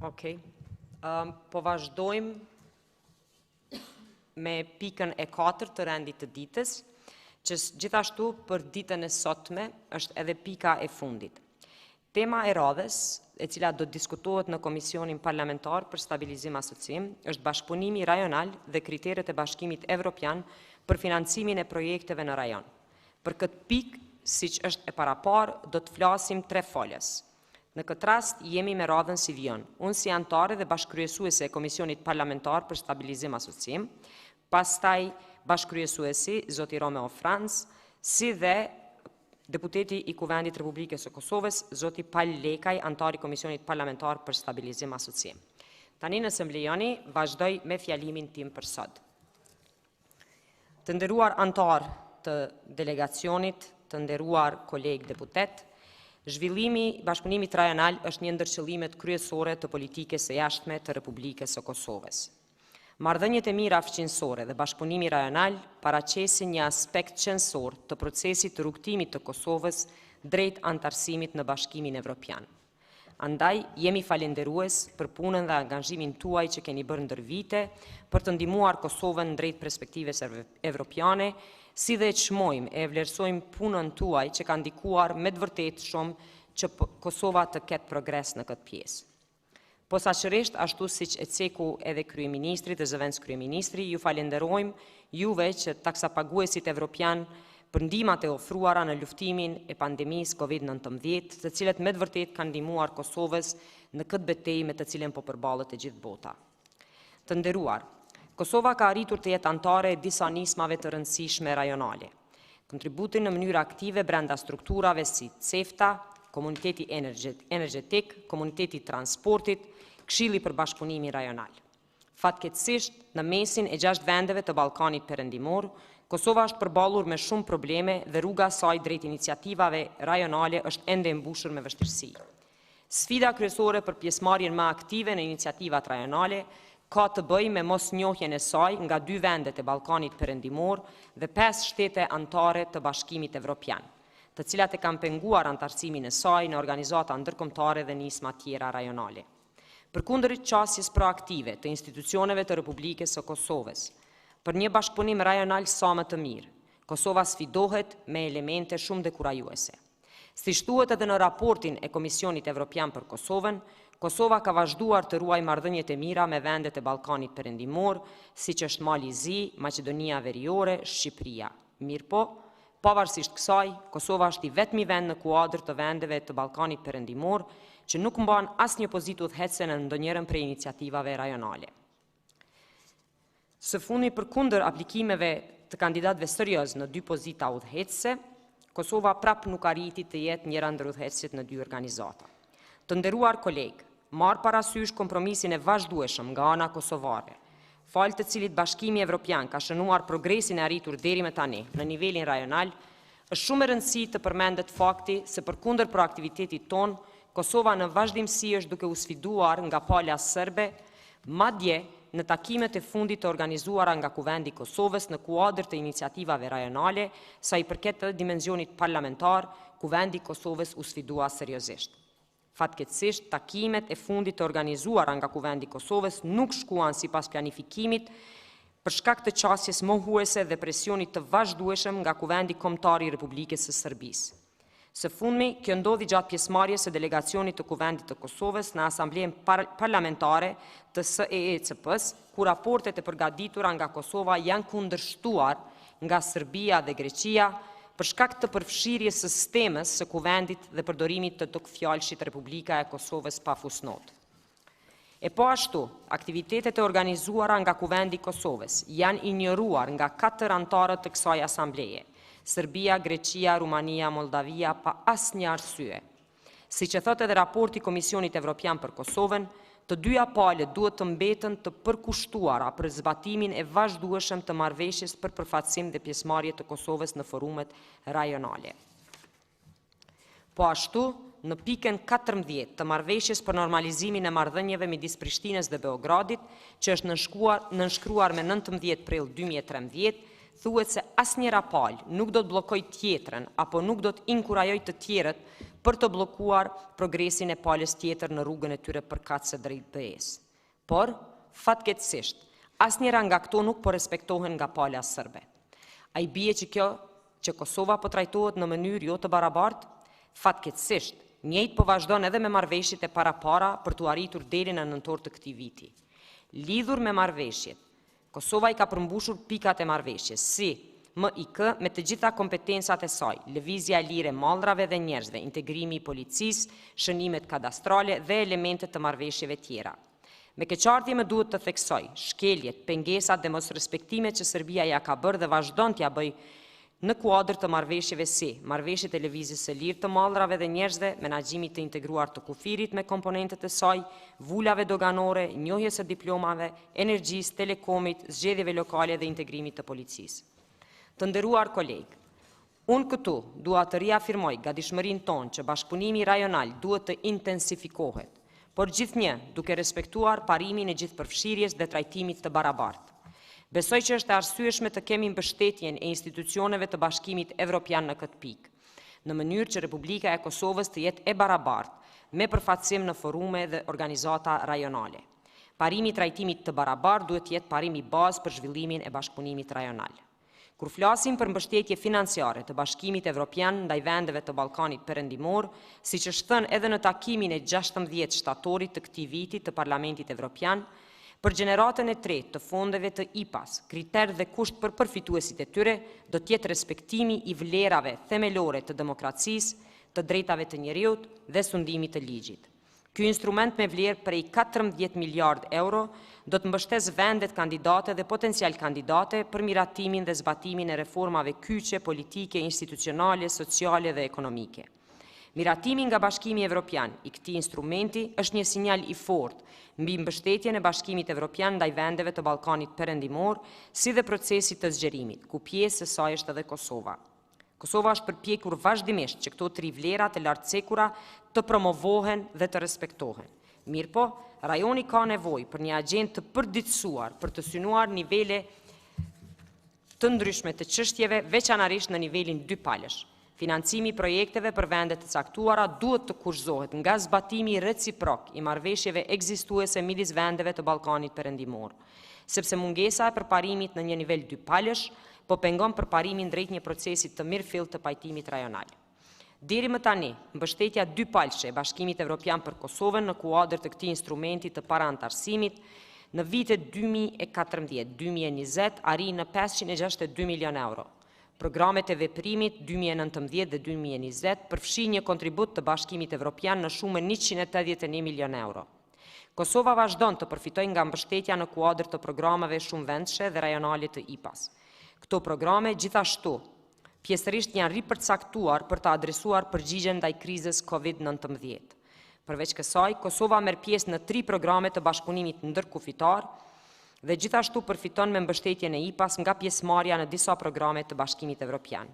Okej. Po vazhdojmë me pikën e 4 të rendit të ditës, që gjithashtu për ditën e sotme është edhe pika e fundit. Tema e radhës, e cila do të diskutohet në Komisionin Parlamentar për Stabilizim Asocim, është bashkëpunimi rajonal dhe kriteret e Bashkimit Evropian për financimin e projekteve në rajon. Për këtë pikë, siç është e paraparë, do të flasim 3 folës. Në këtë rast, jemi me radhën si vion. Unë si antare dhe bashkëkryesuese e Komisionit Parlamentar për Stabilizim Asocim, pastaj bashkëkryesuesi, zoti Romeo Franz, si dhe deputeti i Kuvendit Republikës së Kosovës, zoti Pal Lekaj, antari Komisionit Parlamentar për Stabilizim Asocim. Tani nëse më lejoni, vazhdoj me fjalimin tim për sot. Të nderuar antar të delegacionit, të nderuar kolegë deputet, zhvillimi bashkëpunimit rajonal është një ndër qëllimet kryesore të politikës së jashtme të Republikës së Kosovës. Marrëdhëniet e mira fqinësore dhe bashkëpunimi rajonal paraqesin një aspekt qendror të procesit të rrugtimit të Kosovës drejt antarësimit në Bashkimin Evropian. Andaj, jemi falenderues për punën dhe angazhimin tuaj që keni bërë ndër vite për të ndihmuar Kosovën drejt perspektives evropiane, si dhe çmojmë e vlerësojmë punën tuaj që ka ndikuar me të vërtetë shumë që Kosova të ketë progres në këtë pjesë. Posaçërisht, ashtu siç e ceku edhe kryeministri dhe zëvendës kryeministri, ju falenderojmë juve që taksapaguesit evropian për ndihmat e ofruara në luftimin e pandemisë COVID-19, të cilët me të vërtetë kanë ndihmuar Kosovës në këtë betejë me të cilën po përballet e gjithë bota. Të nderuar, Kosova ka arritur të jetë antare e disa nismave të rëndësishme rajonale. Kontributin në mënyrë aktive brenda strukturave si CEFTA, komuniteti energjetik, komuniteti transportit, Këshilli për Bashkëpunimin Rajonal. Fatkeqësisht, në mesin e 6 vendeve të Ballkanit Perëndimor, Kosova është përballur me shumë probleme dhe rruga e saj drejt iniciativave rajonale është ende e mbushur me vështirësi. Sfida kryesore për pjesëmarrjen më aktive në iniciativat rajonale ka të bëjë me mosnjohjen e saj nga 2 vendet e Ballkanit Perëndimor dhe 5 shtete anëtare të Bashkimit Evropian, të cilat e kanë penguar anëtarësimin e saj në organizata ndërkombëtare dhe nisma tjera rajonale. Përkundër qasjes proaktive të institucioneve të Republikës së Kosovës, për një bashkëpunim rajonal sa më të mirë, Kosova sfidohet me elemente shumë dekurajuese. Si shtuhet edhe në raportin e Komisionit Evropian për Kosovën, Kosova ka vazhduar të ruaj marrëdhëniet e mira me vendet e Ballkanit Perëndimor, siç është Mali i Zi, Maqedonia Veriore, Shqipëria. Mirëpo, pavarësisht kësaj, Kosova është i vetmi vend në kuadër të vendeve të Ballkanit Perëndimor që nuk mban asnjë pozitë udhëheqëse në ndonjërin prej iniciativave rajonale. Së fundi, përkundër aplikimeve të kandidatëve serioz në 2 pozita udhëheqëse, Kosova prap nuk arriti të jetë njëra ndër udhëheqësit në 2 organizata. Të nderuar kolegë, marr parasysh kompromisin e vazhdueshëm nga ana kosovare, falë të cilit Bashkimi Evropian ka shënuar progresin e arritur deri më tani në nivelin rajonal, është shumë e rëndësishme të përmendet fakti se përkundër proaktivitetit ton, Kosova në vazhdimsi është duke u sfiduar nga pala serbe, madje në takimet e fundit të organizuara nga Kuvendi i Kosovës në kuadër të iniciativave rajonale, sa i përket edhe dimenzionit parlamentar, Kuvendi i Kosovës u sfidua seriozisht. Fatkeqësisht, takimet e fundit të organizuara nga Kuvendi i Kosovës nuk shkuan sipas planifikimit për shkak të qasjes mohuese dhe presionit të vazhdueshëm nga Kuvendi Kombëtar i Republikës së Serbisë. Së fundmi, kjo ndodhi gjatë pjesëmarrjes së delegacionit të Kuvendit të Kosovës në Asamblen Parlamentare të SEECP-s, ku raportet e përgatitura nga Kosova janë kundërshtuar nga Serbia dhe Greqia për shkak të përfshirjes së sistemës së Kuvendit dhe përdorimit të tokfjalshit Republika e Kosovës pa fusnot. E po ashtu, aktivitetet e organizuara nga Kuvendi i Kosovës janë injoruar nga 4 anëtarët të kësaj asambleje: Serbia, Greqia, Rumania, Moldavia, pa asnjë arsye. Siç e thotë edhe raporti i Komisionit Evropian për Kosovën, të dyja palët duhet të mbeten të përkushtuara për zbatimin e vazhdueshëm të marrëveshjes për përfaqësim dhe pjesëmarrje të Kosovës në forumet rajonale. Po ashtu, në pikën 14 të marrëveshjes për normalizimin e marrëdhënieve midis Prishtinës dhe Beogradit, që është nënshkruar me 19 prill 2013, thuhet se asnjëra palë nuk do të bllokojë tjetrën apo nuk do të inkurajojë të tjerët për të bllokuar progresin e palës tjetër në rrugën e tyre përkatëse drejt BE-s. Por, fatkeqësisht, asnjëra nga këto nuk po respektohen nga pala serbe. A i bie që Kosova po trajtohet në mënyrë jo të barabartë? Fatkeqësisht, njëjtë po vazhdon edhe me marrëveshjet e para për të arritur deri në nëntor të këtij viti. Lidhur me marrëveshjet, Kosova i ka përmbushur pikat e marrëveshjes, si MIK me të gjitha kompetencat e saj, lëvizja e lirë e mallrave dhe njerëzve, integrimi i policisë, shënimet kadastrale dhe elementet të marrëveshjeve tjera. Me keqardhje më duhet të theksoj shkeljet, pengesat dhe mosrespektimet që Serbia ja ka bërë dhe vazhdon t'ja bëj në kuadër të marrëveshjeve si marrëveshjet e lëvizjes së lirë të mallrave dhe njerëzve, menaxhimit të integruar të kufirit me komponentet e saj, vulave doganore, njohjes së diplomave, energjisë, telekomit, zgjedhjeve lokale dhe integrimit të policisë. Të nderuar kolegë, unë këtu dua të riafirmoj gatishmërinë tonë që bashkëpunimi rajonal duhet të intensifikohet, por gjithnjë duke respektuar parimin e gjithëpërfshirjes dhe trajtimit të barabartë. Besoj që është e arsyeshme të kemi mbështetjen e institucioneve të Bashkimit Evropian në këtë pikë, në mënyrë që Republika e Kosovës të jetë e barabartë me përfaqësim në forume dhe organizata rajonale. Parimi i trajtimit të barabartë duhet të jetë parimi bazë për zhvillimin e bashkëpunimit rajonal. Kur flasim për mbështetje financiare të Bashkimit Evropian ndaj vendeve të Ballkanit Perëndimor, siç është thënë edhe në takimin e 16 shtatorit të këtij viti të Parlamentit Evropian, për gjeneratën e tretë të fondeve të IPA-s, kriter dhe kusht për përfituesit e tyre do të jetë respektimi i vlerave themelore të demokracisë, të drejtave të njeriut dhe sundimit të ligjit. Ky instrument me vlerë prej 14 miliard euro do të mbështes vendet kandidate dhe potencial kandidate për miratimin dhe zbatimin e reformave kyçe, politike, institucionale, sociale dhe ekonomike. Miratimi nga Bashkimi Evropian I këtij instrumenti është një sinjal I fortë mbi mbështetjen e Bashkimit Evropian ndaj vendeve të Ballkanit Perëndimor, si dhe procesit të zgjerimit, ku pjesë e saj është edhe Kosova. Kosova është përpjekur vazhdimisht që këto 3 vlera të lartcekura të promovohen dhe të respektohen. Mirpo, rajoni ka nevojë për një agjendë të përditësuar për të synuar nivele të ndryshme të çështjeve, veçanërisht në nivelin 2 palësh. Financimi I projekteve për vendet të caktuara duhet të kurzohet nga zbatimi reciprok I marrëveshjeve ekzistuese midis vendeve të Ballkanit Perëndimor, sepse mungesa e përparimit në një nivel 2 palësh po pengon përparimin drejt një procesi të mirëfill të pajtimit rajonal. Deri më tani, mbështetja 2 palëshe e Bashkimit Evropian për Kosovën në kuadër të këtij instrumenti të parantarësimit në vitet 2014-2020 arri në 562 milion euro. Programet e veprimit 2019 dhe 2020 përfshin një kontribut të Bashkimit Evropian në shumën 181 milion euro. Kosova vazhdon të përfitojë nga mbështetja në kuadër të programeve shumëvendshme dhe rajonale të IPA-s. Këto programe gjithashtu pjesërisht janë ripërcaktuar për të adresuar përgjigjen ndaj krizës COVID-19. Përveç kësaj, Kosova merr pjesë në 3 programe të bashkëpunimit ndërkufitar dhe gjithashtu përfiton me mbështetjen e IPA-s nga pjesëmarrja në disa programe të Bashkimit Evropian.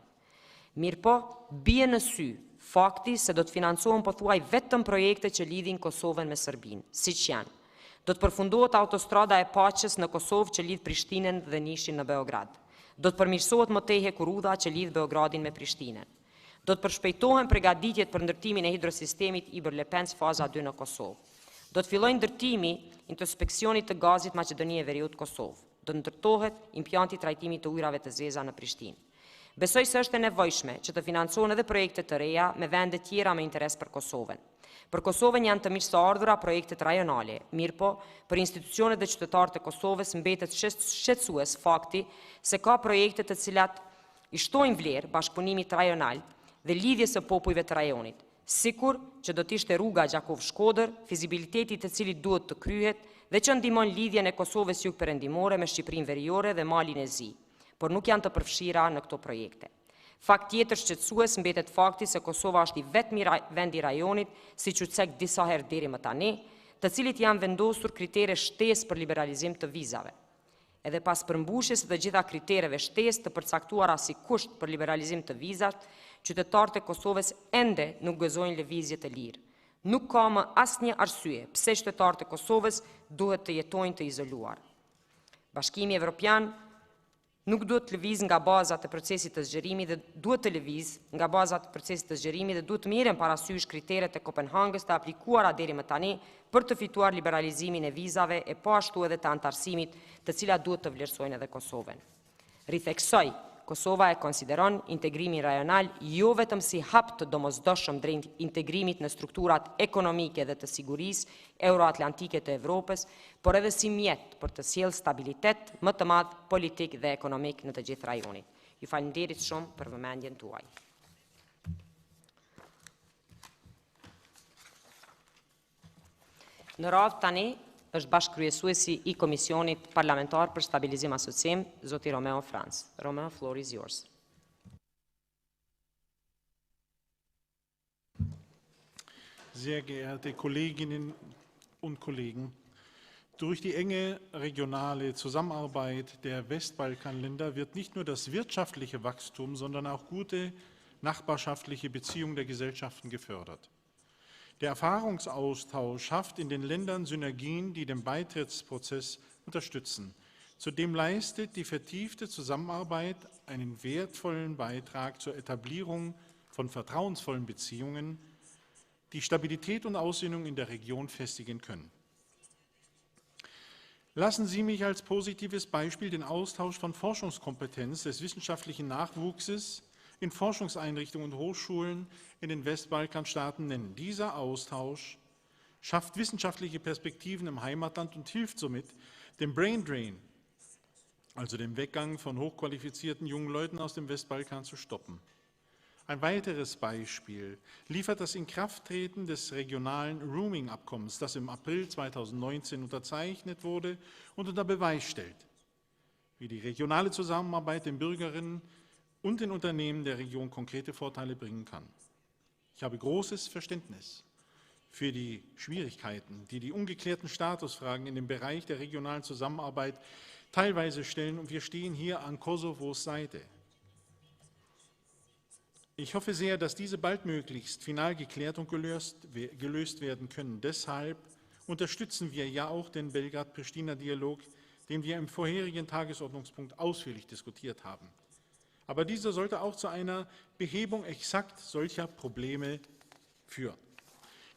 Mirpo, bie në sy fakti se do të financohen pothuaj vetëm projekte që lidhin Kosovën me Serbinë, siç janë. Do të përfundohet autostrada e paqes në Kosovë që lidh Prishtinën dhe Nishin në Beograd. Do të përmirësohet motehe Kurudha që lidh Beogradin me Prishtinën. Do të përshpejtohen përgatitjet për ndërtimin e hidrosistemit Iber-Lepenc faza 2 në Kosovë. Do të fillojë ndërtimi inspeksionit të gazit Maqedonie e Veriut Kosovë. Do të ndërtohet impjanti trajtimit të ujrave të zeza në Prishtinë. Besoj se është e nevojshme që të financohen edhe projekte të reja me vende tjera me interes për Kosovën. Për Kosovën janë të mirëseardhura projektet rajonale, mirëpo për institucionet dhe qytetarët e Kosovës mbetet shqetësues fakti se ka projekte të cilat I shtojnë vlerë bashkëpunimit rajonal dhe lidhjes së popujve të rajonit, sikur që do të ishte rruga Gjakov-Shkodër, fizibiliteti të cilit duhet të kryhet dhe që ndihmon lidhjen e Kosovës jugperëndimore me Shqipërinë Veriore dhe Malin e Zi, por nuk janë të përfshira në këto projekte. Fakt tjetër shqetësues mbetet fakti se Kosova është I vetmi vend I rajonit, siç u cek disa herë deri më tani, të cilit janë vendosur kritere shtesë për liberalizim të vizave. Edhe pas përmbushjes të gjitha kritereve shtesë të përcaktuara si kusht për liberalizim të vizat, qytetarët e Kosovës ende nuk gëzojnë lëvizje të lirë. Nuk ka më asnjë arsye pse qytetarët e Kosovës duhet të jetojnë të izoluar. Bashkimi Evropian nuk duhet të lëviz nga bazat e procesit të zgjerimit dhe duhet të lëviz nga bazat e procesit të zgjerimit dhe duhet të merren parasysh kriteret e Kopenhagës të aplikuara deri më tani për të fituar liberalizimin e vizave e po ashtu edhe të antarësimit, të cilat duhet të vlerësojnë edhe Kosovën. Ritheksoj, Kosova e konsideron integrimin rajonal jo vetëm si hap të domosdoshëm drejt integrimit në strukturat ekonomike dhe të sigurisë euroatlantike të Evropës, por edhe si mjet për të sjellë stabilitet më të madh politik dhe ekonomik në të gjithë rajonin. Ju falenderit shumë për vëmendjen tuaj. Në radhë tani është bashkëkryesuesi I Komisionit Parlamentar për Stabilizim Asocim, zoti Romeo Franz. Romeo, floor is yours. Sehr geehrte Kolleginnen und Kollegen, durch die enge regionale Zusammenarbeit der Westbalkanländer wird nicht nur das wirtschaftliche Wachstum, sondern auch gute nachbarschaftliche Beziehungen der Gesellschaften gefördert. Der Erfahrungsaustausch schafft in den Ländern Synergien, die den Beitrittsprozess unterstützen. Zudem leistet die vertiefte Zusammenarbeit einen wertvollen Beitrag zur Etablierung von vertrauensvollen Beziehungen, die Stabilität und Aussöhnung in der Region festigen können. Lassen Sie mich als positives Beispiel den Austausch von Forschungskompetenz des wissenschaftlichen Nachwuchses in Forschungseinrichtungen und Hochschulen in den Westbalkanstaaten nennen. Dieser Austausch schafft wissenschaftliche Perspektiven im Heimatland und hilft somit, den Brain Drain, also den Weggang von hochqualifizierten jungen Leuten aus dem Westbalkan, zu stoppen. Ein weiteres Beispiel liefert das Inkrafttreten des regionalen Roaming-Abkommens, das im April 2019 unterzeichnet wurde und unter Beweis stellt, wie die regionale Zusammenarbeit den Bürgerinnen und den Unternehmen der Region konkrete Vorteile bringen kann. Ich habe großes Verständnis für die Schwierigkeiten, die die ungeklärten Statusfragen in dem Bereich der regionalen Zusammenarbeit teilweise stellen, und wir stehen hier an Kosovos Seite. Ich hoffe sehr, dass diese baldmöglichst final geklärt und gelöst werden können. Deshalb unterstützen wir ja auch den Belgrad-Pristina-Dialog, den wir im vorherigen Tagesordnungspunkt ausführlich diskutiert haben. Aber dieser sollte auch zu einer Behebung exakt solcher Probleme führen.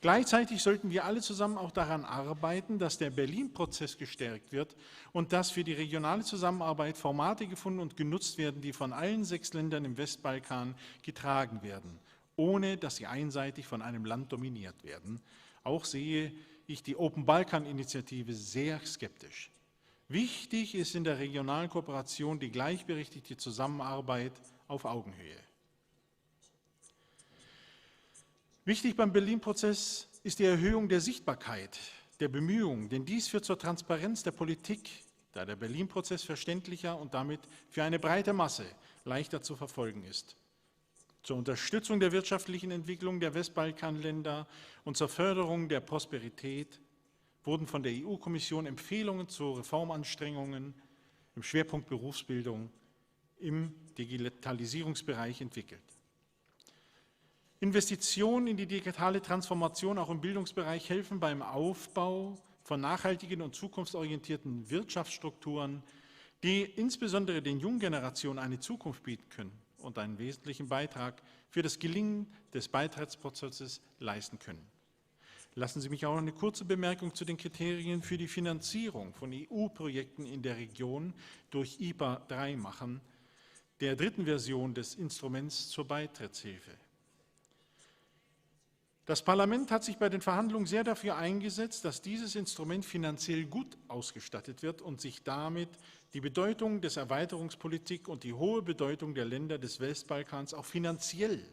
Gleichzeitig sollten wir alle zusammen auch daran arbeiten, dass der Berlin-Prozess gestärkt wird und dass für die regionale Zusammenarbeit Formate gefunden und genutzt werden, die von allen 6 Ländern im Westbalkan getragen werden, ohne dass sie einseitig von einem Land dominiert werden. Auch sehe ich die Open Balkan-Initiative sehr skeptisch. Wichtig ist in der regionalen Kooperation die gleichberechtigte Zusammenarbeit auf Augenhöhe. Wichtig beim Berlin-Prozess ist die Erhöhung der Sichtbarkeit, der Bemühungen, denn dies führt zur Transparenz der Politik, da der Berlin-Prozess verständlicher und damit für eine breite Masse leichter zu verfolgen ist. Zur Unterstützung der wirtschaftlichen Entwicklung der Westbalkanländer und zur Förderung der Prosperität wurden von der EU-Kommission Empfehlungen zu Reformanstrengungen im Schwerpunkt Berufsbildung im Digitalisierungsbereich entwickelt. Investitionen in die digitale Transformation auch im Bildungsbereich helfen beim Aufbau von nachhaltigen und zukunftsorientierten Wirtschaftsstrukturen, die insbesondere den jungen Generationen eine Zukunft bieten können und einen wesentlichen Beitrag für das Gelingen des Beitrittsprozesses leisten können. Lassen Sie mich auch eine kurze Bemerkung zu den Kriterien für die Finanzierung von EU-Projekten in der Region durch IPA 3 machen, der dritten Version des Instruments zur Beitrittshilfe. Das Parlament hat sich bei den Verhandlungen sehr dafür eingesetzt, dass dieses Instrument finanziell gut ausgestattet wird und sich damit die Bedeutung des Erweiterungspolitik und die hohe Bedeutung der Länder des Westbalkans auch finanziell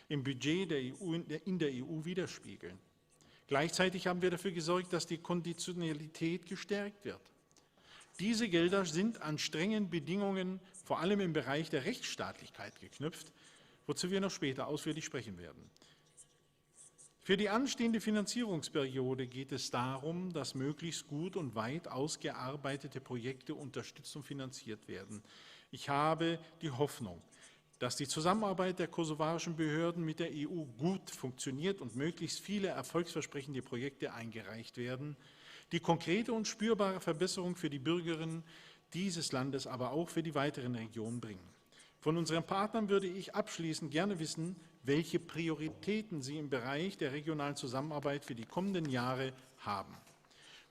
im Budget in der EU widerspiegeln. Gleichzeitig haben wir dafür gesorgt, dass die Konditionalität gestärkt wird. Diese Gelder sind an strengen Bedingungen, vor allem im Bereich der Rechtsstaatlichkeit, geknüpft, wozu wir noch später ausführlich sprechen werden. Für die anstehende Finanzierungsperiode geht es darum, dass möglichst gut und weit ausgearbeitete Projekte unterstützt und finanziert werden. Ich habe die Hoffnung, dass die Zusammenarbeit der kosovarischen Behörden mit der EU gut funktioniert und möglichst viele erfolgsversprechende Projekte eingereicht werden, die konkrete und spürbare Verbesserung für die Bürgerinnen dieses Landes, aber auch für die weiteren Regionen bringen. Von unseren Partnern würde ich abschließend gerne wissen, welche Prioritäten sie im Bereich der regionalen Zusammenarbeit für die kommenden Jahre haben.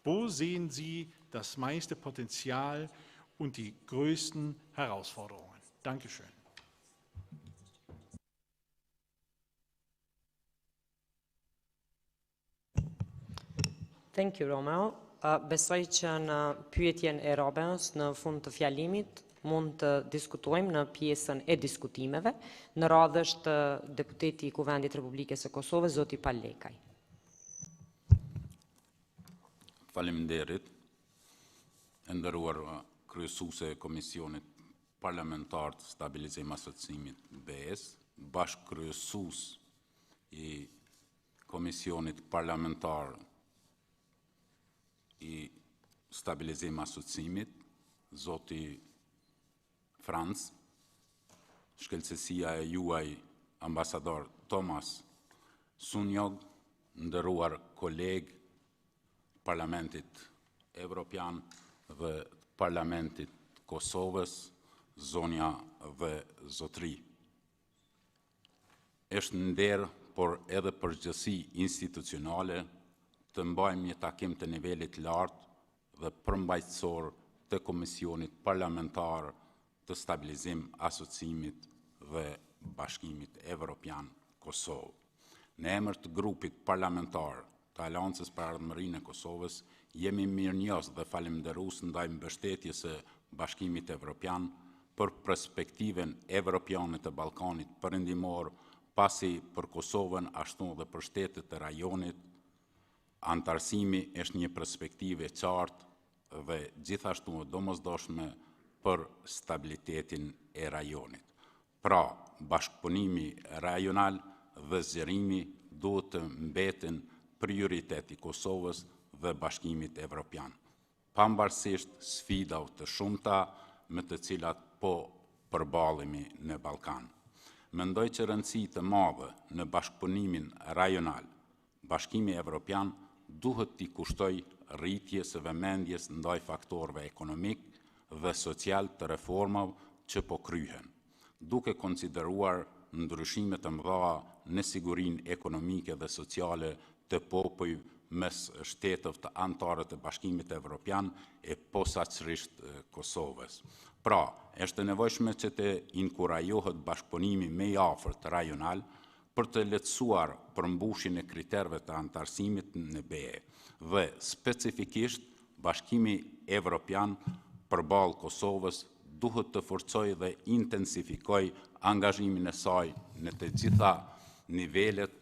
Wo sehen Sie das meiste Potenzial und die größten Herausforderungen? Dankeschön. Thank you, Romeo. Besoj që në pyetjen e Romeos në fund të fjalimit mund të diskutojmë në pjesën e diskutimeve. Në radhë është deputeti i Kuvendit Republikës së Kosovës, zoti Palekaj. Faleminderit, nderuar kryesuese e Komisionit Parlamentar të Stabilizim Asociimit BE-s, bashkëkryesues i Komisionit Parlamentar i Stabilizim Asociimit, zoti Franz, shkencësia e juaj ambasador Thomas Sunjog, nderuar koleg Parlamentit Evropian dhe Parlamentit Kosovës, zonja dhe zotri. Është nder, por edhe përgjegjësi institucionale të mbajmë një takim të nivelit lartë dhe përmbajtësor të Komisionit Parlamentar të Stabilizim Asociimit dhe Bashkimit Evropian Kosovë. Në emër të grupit parlamentar të Aleancës për Ardhmërinë e Kosovës, jemi mirënjohës dhe falemnderues ndaj mbështetjes së Bashkimit Evropian për perspektiven evropiane të Ballkanit Perëndimor, pasi për Kosovën ashtu dhe për shtetet e rajonit, antarësimi është një perspektivë e qartë dhe gjithashtu e domosdoshme për stabilitetin e rajonit. Pra, bashkëpunimi rajonal dhe zgjerimi duhet të mbeten prioritet i Kosovës dhe Bashkimit Evropian, pavarësisht sfidave të shumta me të cilat po përballemi në Ballkan. Mendoj që rëndësi të madhe në bashkëpunimin rajonal, Bashkimi Evropian duhet t'i kushtoj rritjes së vëmendjes ndaj faktorëve ekonomik dhe social të reformave që po kryhen, duke konsideruar ndryshimet të mëdha në sigurinë ekonomike dhe sociale të popujve mes shtetëve të anëtarë të Bashkimit Evropian e posaçërisht Kosovës. Pra, është nevojshme që të inkurajohet bashkëpunimi më i afërt rajonal për të lehtësuar përmbushjen e kriterëve të anëtarësimit në BE dhe specifikisht Bashkimi Evropian përballë Kosovës duhet të forcojë dhe intensifikojë angazhimin e saj në të gjitha nivelet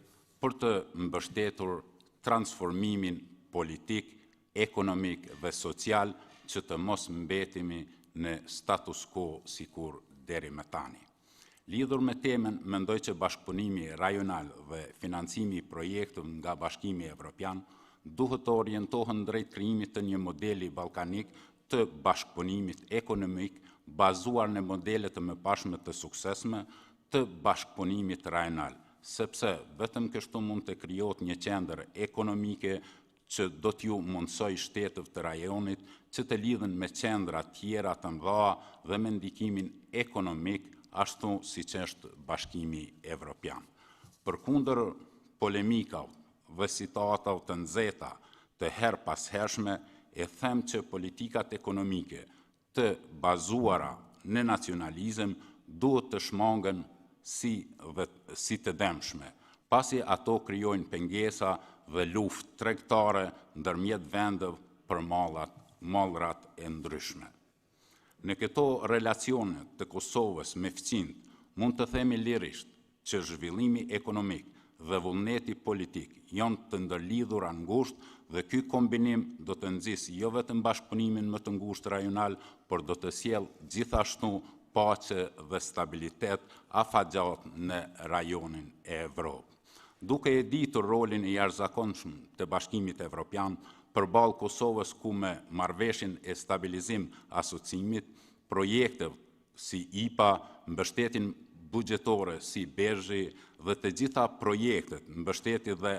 për të mbështetur transformimin politik, ekonomik dhe social që të mos mbetemi në status quo sikur deri më tani. Lidhur me temën, mendoj që bashkëpunimi rajonal dhe financimi i projekteve nga Bashkimi Evropian duhet të orientohen drejt krijimit të një modeli ballkanik të bashkëpunimit ekonomik bazuar në modele të mëparshme të suksesshme të bashkëpunimit rajonal, sepse vetëm kështu mund të krijohet një qendër ekonomike që do t'ju mundsoj shtetëve të rajonit që të lidhen me qendra tjera të mëdha dhe me ndikimin ekonomik ashtu siç është Bashkimi Evropian. Përkundër polemikave dhe citatave të nxehta të her pas hershme, e them që politikat ekonomike të bazuara në nacionalizëm duhet të shmangen si të dëmshme, pasi ato krijojnë pengesa dhe luftë tregtare ndërmjet vendeve për mallrat e ndryshme. Në këto relacione të Kosovës me fqinjt, mund të themi lirisht që zhvillimi ekonomik dhe vullneti politik janë të ndërlidhura ngushtë dhe ky kombinim do të nxjisë jo vetëm bashkëpunimin më të ngushtë rajonal, por do të sjellë gjithashtu paqe dhe stabilitet afatgjatë në rajonin e Evropës. Duke e ditur rolin e jashtëzakonshëm të Bashkimit Evropian përballë Kosovës ku me marrëveshjen e stabilizim asociimit, projekte si IPA, mbështetjen buxhetore si Bergji dhe të gjitha projektet mbështetje dhe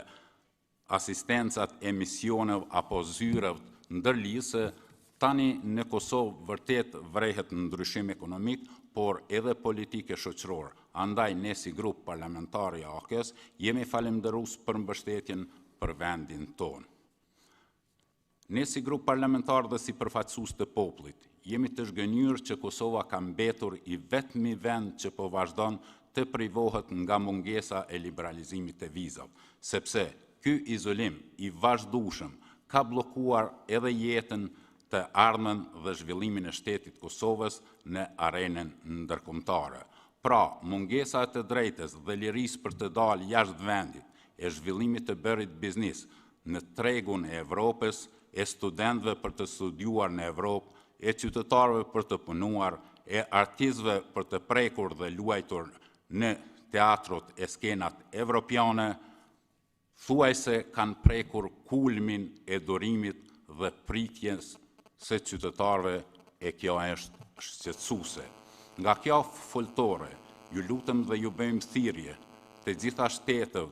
asistencat e misioneve apo zyreve ndërlidhëse, tani në Kosovë vërtet vrehet në ndryshim ekonomik, por edhe politike shoqëror. Andaj ne si grup parlamentar i AKS jemi falënderues për mbështetjen për vendin tonë. Ne si grup parlamentar dhe si përfaqësues të popullit jemi të zhgënjur që Kosova ka mbetur i vetmi vend që po vazhdon të privohet nga mungesa e liberalizimit të vizave, sepse ky izolim i vazhdueshëm ka bllokuar edhe jetën të ardhmen dhe zhvillimin e shtetit Kosovës në arenën ndërkombëtare. Pra, mungesa e të drejtës dhe lirisë për të dalë jashtë vendit, e zhvillimit të bërit biznis në tregun e Evropës, e studentëve për të studiuar në Evropë, e qytetarëve për të punuar, e artistëve për të prekur dhe luajtur në teatrot e skenat evropiane, thuajse kanë prekur kulmin e durimit dhe pritjes së qytetarëve, e kjo është shqetësuese. Nga kjo foltore, ju lutem dhe ju bëjmë thirrje të gjitha shtetëve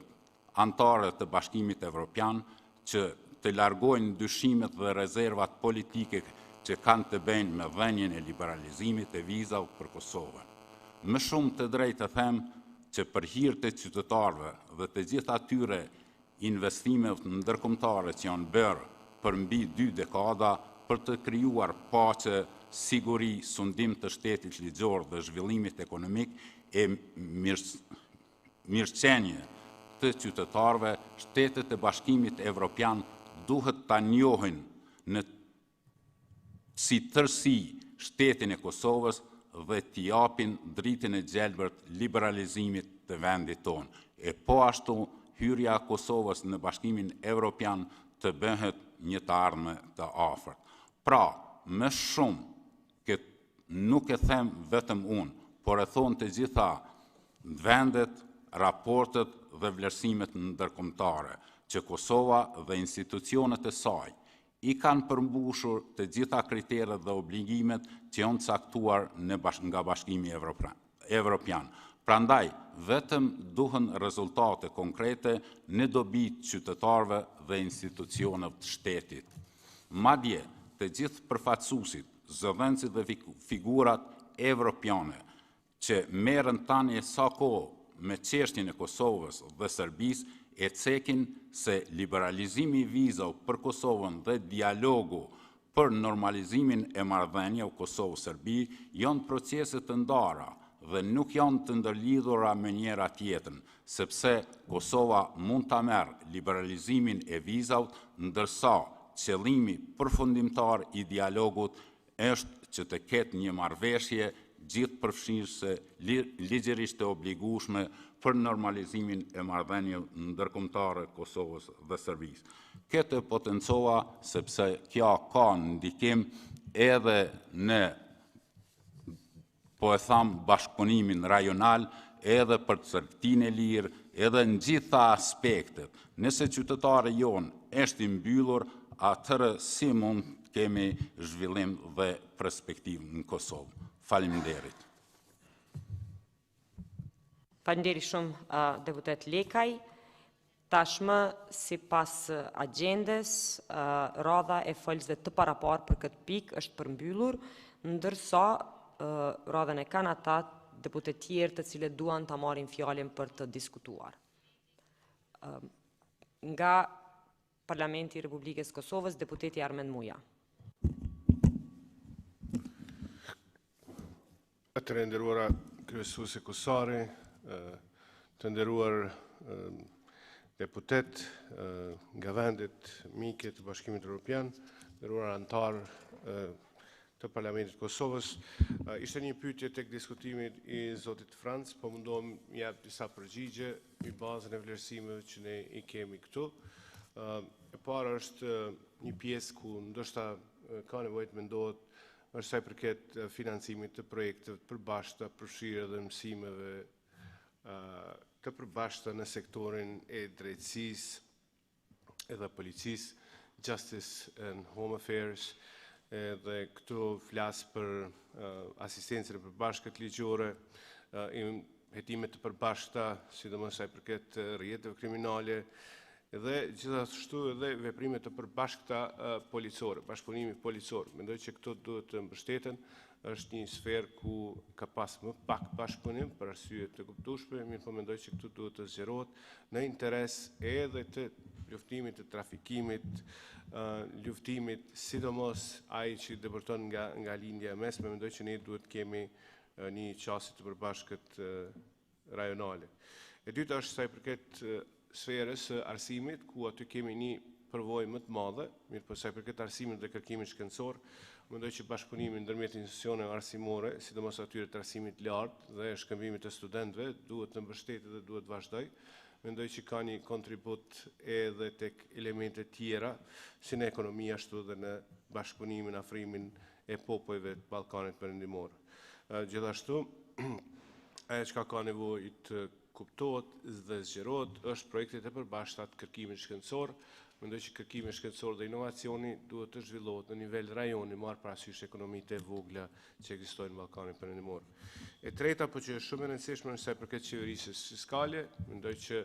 anëtare të Bashkimit Evropian që të largojnë dyshimet dhe rezervat politike që kanë të bëjnë me dhënien e liberalizimit e vizave për Kosovën. Më shumë të drejtë them që për hir të qytetarëve dhe të gjithë atyre investimeve ndërkombëtare që janë bërë për mbi 2 dekada për të krijuar paqe, siguri, sundim të shtetit ligjor dhe zhvillimit ekonomik e mirëqenie të qytetarëve, shtetet e Bashkimit Evropian duhet ta njohin si tërësi shtetin e Kosovës dhe t'i japin dritën e gjelbërt liberalizimit të vendit tonë. E po ashtu, hyrja e Kosovës në Bashkimin Evropian të bëhet një të ardhme të afërt. Pra, më shumë, nuk e them vetëm unë, por e thonë të gjitha vendet raportet dhe vlerësimet ndërkombëtare, që Kosova dhe institucionet e saj i kanë përmbushur të gjitha kriteret dhe obligimet që janë caktuar nga Bashkimi Evropian. Prandaj, vetëm duhen rezultate konkrete në dobi qytetarëve dhe institucioneve të shtetit. Madje, të gjithë përfaqësuesit, zëdhënësit dhe figurat evropiane që merren tani sa kohë me çështjen e Kosovës dhe Serbisë e cekin se liberalizimi i vizave për Kosovën dhe dialogu për normalizimin e marrëdhënieve Kosovë-Serbi janë procese të ndara dhe nuk janë të ndërlidhura me njëra tjetrën, sepse Kosova mund ta merr liberalizimin e vizave, ndërsa qëllimi përfundimtar i dialogut është që të ketë një marrëveshje gjithëpërfshirëse ligjërisht e obligueshme për normalizimin e marrëdhënieve ndërkombëtare Kosovës dhe Serbisë. Këtë potencova sepse kjo ka ndikim edhe në, po e tham, bashkëpunimin rajonal, edhe për tërtinë e lirë, edhe në gjitha aspektet. Nëse qytetari jonë është i mbyllur, atëherë si mund kemi zhvillim dhe perspektivë në Kosovë. Faleminderit. Faleminderit shumë deputet Lekaj. Tashmë, sipas agjendes, radha e folësve të paraparë për këtë pikë është përmbyllur, ndërsa radhën e kanë ata deputet tjerë të cilët duan ta marrin fjalën për të diskutuar. Nga Parlamenti i Republikës Kosovës, deputeti Armend Muja. Të nderuara kryesuese Kosari, të nderuar deputet nga vendet mike të Bashkimit Evropian, nderuar antar të Parlamentit Kosovës, ishte një pyetje tek diskutimi i zotit Franc, po mundohem jap disa përgjigje mbi bazën e vlerësimeve që ne i kemi këtu. E para është një pjesë ku ndoshta ka nevojë të mendohet është sa i përket financimit të projekteve të përbashkëta, përfshirë edhe mësimeve të përbashkëta në sektorin e drejtësisë edhe policisë, Justice and Home Affairs, dhe këtu flas për asistencën e përbashkët ligjore, hetimet të përbashkëta, sidomos sa i përket rrjeteve kriminale, dhe gjithashtu edhe veprimet të përbashkëta policore, bashkëpunimi policor. Mendoj që këto duhet të mbështeten, është një sferë ku ka pas më pak bashkëpunim për arsye të kuptueshme, mirë po mendoj që këtu duhet të zgjerohet në interes edhe të luftimit të trafikimit, luftimit sidomos ai që depërton nga lindja e mesme, mendoj që ne duhet kemi një qasje të përbashkët rajonale. E dyta është sa i përket sferës së arsimit, ku aty kemi një përvojë më të madhe, mirë po sa i përket arsimit dhe kërkimit shkencor, mendoj që bashkëpunimi ndërmjet institucioneve arsimore, sidomos atyre të arsimit lartë dhe shkëmbimit të studentëve, duhet të mbështetet dhe duhet vazhdoj. Mendoj që ka një kontribut edhe tek elemente tjera, si në ekonomi ashtu dhe në bashkëpunimin, afrimin e popujve të Ballkanit Perëndimor. Gjithashtu, ajo që ka nevojë të kuptohet dhe zgjerohet është projektet e përbashkëta të kërkimit shkencor. Mendoj që kërkimi shkencor dhe inovacioni duhet të zhvillohet në nivel rajoni, marrë parasysh ekonomitë e vogla që ekzistojnë në Ballkanin Perëndimor. E treta, po që është shumë e rëndësishme sa i përket qeverisjes fiskale, mendoj që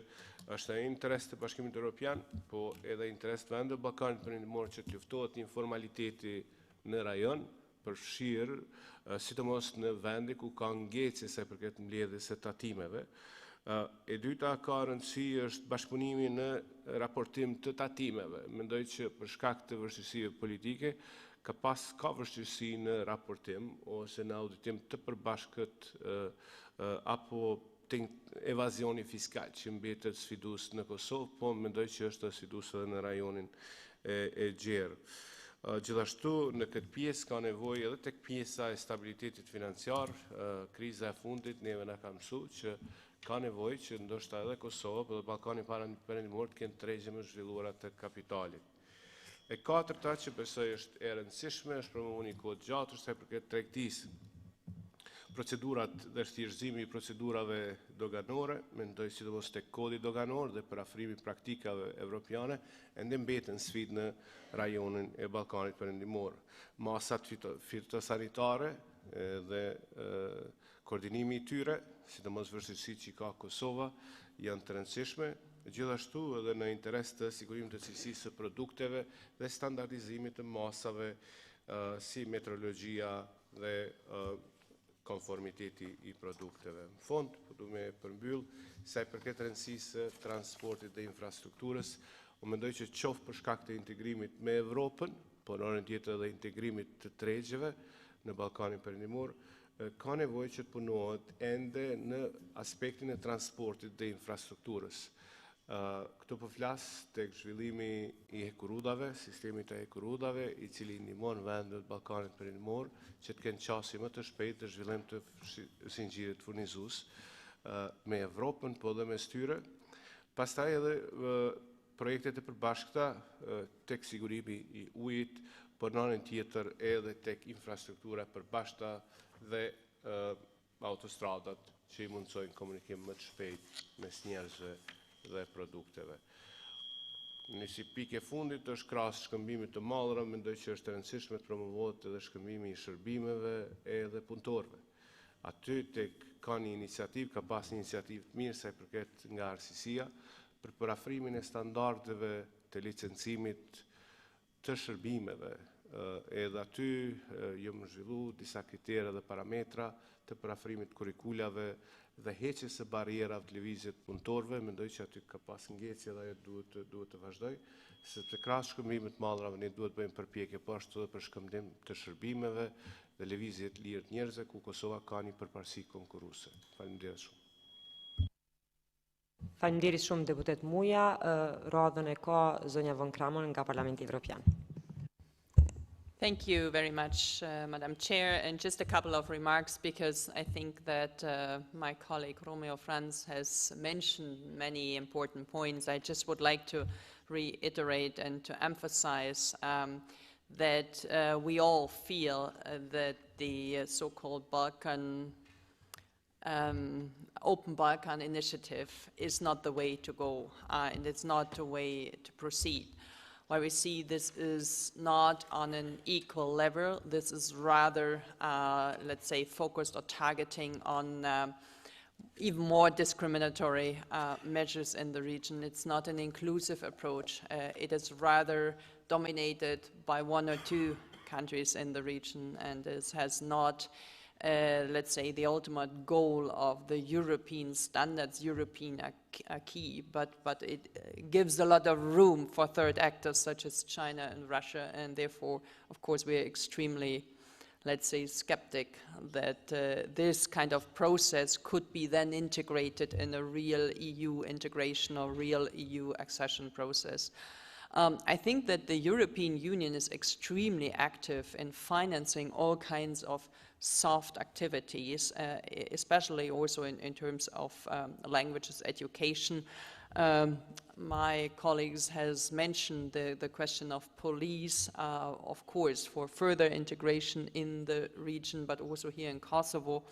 është në interes të Bashkimit Evropian, po edhe interes të vendeve të Ballkanit Perëndimor që të luftohet informaliteti në rajon, përfshirë, sidomos në vende ku ka ngecje sa i përket mbledhjes së tatimeve. E dyta ka rëndësi është bashkëpunimi në raportim të tatimeve. Mendoj që për shkak të vështirësive politike ka vështirësi në raportim ose në auditim të përbashkët apo të evazioni fiskal që mbetet sfidues në Kosovë, po mendoj që është sfidues edhe në rajonin e gjerë. Gjithashtu në këtë pjesë ka nevojë edhe tek pjesa e stabilitetit financiar, kriza e fundit neve na ka mësuar që ka nevojë që ndoshta edhe Kosova dhe Ballkani Perëndimor të kenë tregje më zhvilluara të kapitalit. E katërta që besoj është e rëndësishme është promovimi i kohë gjatë sa i përket tregtisë. procedurat dhe shtirëzimi i procedurave doganore, mendoj sidomos tek kodi doganor dhe për afrimin praktikave evropiane, ende mbeten sfidë në rajonin e Ballkanit Perëndimor. Masat fitosanitare dhe koordinimi i tyre, sidomos vështirësitë që ka Kosova, janë të rëndësishme, gjithashtu edhe në interes të sigurimit të cilësisë së produkteve dhe standardizimit të masave si metrologjia dhe konformiteti i produkteve. Në fond, du me përmbyll, sa i përket rëndësisë transportit dhe infrastrukturës, u mendoj që qoftë për shkak të integrimit me Evropën, por në anën tjetër dhe integrimit të tregjeve në Ballkanin Perëndimor, ka nevojë që të punohet ende në aspektin e transportit dhe infrastrukturës. Këtu po flas tek zhvillimi i hekurudave, sistemit të hekurudave, i cili ndihmon vendet të Ballkanit Perëndimor që të kenë qasje më të shpejtë të zhvillim të zinxhirit furnizues me Evropën, po dhe me tyre. Pastaj edhe projektet e përbashkëta tek sigurimi i ujit, por në anën tjetër edhe tek infrastruktura e përbashkëta dhe autostradat që i mundsojnë komunikim më të shpejt mes njerëzve dhe produkteve. Në si pikë e fundit është krahas shkëmbimit të mallra, mendoj që është e rëndësishme të promovohet edhe shkëmbimi i shërbimeve edhe punëtorëve. Aty tek ka një iniciativë, ka pas një iniciativë të mirë sa i përket nga arësisia për parafrimin e standardeve të licencimit të shërbimeve. Edhe aty jemi zhvillu disa kritere dhe parametra të parafrimit kurikulave dhe heqjes së barrierave të lëvizjes punëtorëve, mendoj që aty ka pas ngecje dhe ajo duhet të vazhdoj, sepse krahas shkëmbimit të mallrave ne duhet bëjmë përpjekje po ashtu edhe për shkëmbim të shërbimeve dhe lëvizje të lirë të njerëzve, ku Kosova ka një përparësi konkurruese. Faleminderit shumë. Faleminderit shumë deputet Muja, radhën e ka zonja von Kramon nga Parlamenti Evropian. Thank you very much, Madam Chair. And just a couple of remarks, because I think that my colleague Romeo Franz has mentioned many important points. I just would like to reiterate and to emphasize that we all feel that the so-called Balkan Open Balkan Initiative is not the way to go, and it's not the way to proceed. Why we see this is not on an equal level. This is rather, let's say, focused or targeting on even more discriminatory measures in the region. It's not an inclusive approach. It is rather dominated by one or two countries in the region, and this has not, let's say, the ultimate goal of the European standards, European acquis, but it gives a lot of room for third actors such as China and Russia, and therefore, of course, we are extremely, let's say, skeptic that this kind of process could be then integrated in a real EU integration or real EU accession process. I think that the European Union is extremely active in financing all kinds of soft activities, especially also in terms of languages education. My colleagues has mentioned the question of police, of course, for further integration in the region, but also here in Kosovo.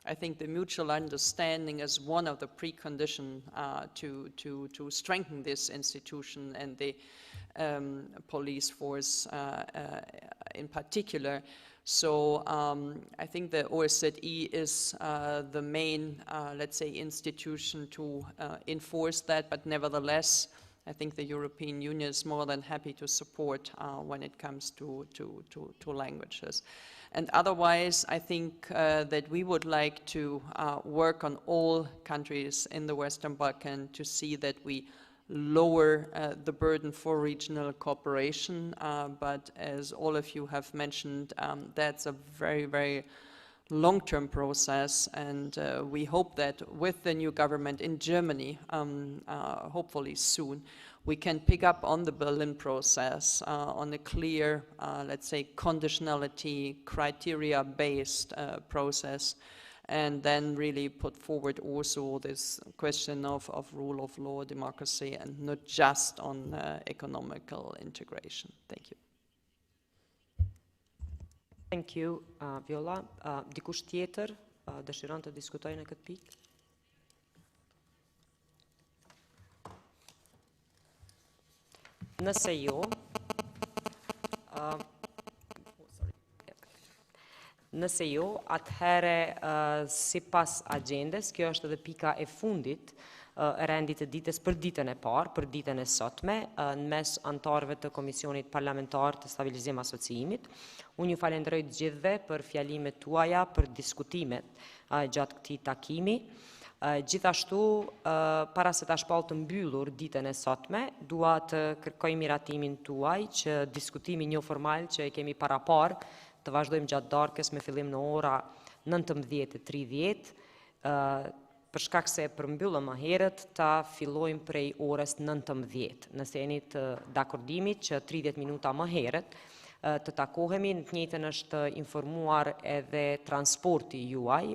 I think the mutual understanding is one of the preconditions to strengthen this institution and the police force in particular. So I think the OSZE is the main, let's say, institution to enforce that, but nevertheless, I think the European Union is more than happy to support when it comes to languages. And otherwise, I think that we would like to work on all countries in the Western Balkan to see that we lower the burden for regional cooperation, but as all of you have mentioned, that's a very, very long-term process, and we hope that with the new government in Germany, hopefully soon, we can pick up on the Berlin process on a clear, let's say, conditionality, criteria-based process, and then really put forward also this question of rule of law, democracy, and not just on economical integration. Thank you. Thank you, Viola. Dikush tjetër dëshiron të diskutojë në këtë pikë? Nëse jo, atëherë sipas agjendes, kjo është edhe pika e fundit e rendit të ditës për ditën e parë, për ditën e sotme, në mes anëtarëve të Komisionit Parlamentar të Stabilizim Asociimit. Unë ju falenderoj të gjithëve për fjalimet tuaja, për diskutimet gjatë këtij takimi. Gjithashtu, para se ta shpall të mbyllur ditën e sotme, dua të kërkoj miratimin tuaj që diskutimin jo formal që e kemi parapar të vazhdojmë gjatë darkës me fillim në ora 19:30, për shkak se e përmbyllëm më herët, ta fillojmë prej orës 19. Nëse jeni të dakordimit që 30 minuta më herët të takohemi, në të njëjtën është informuar edhe transporti juaj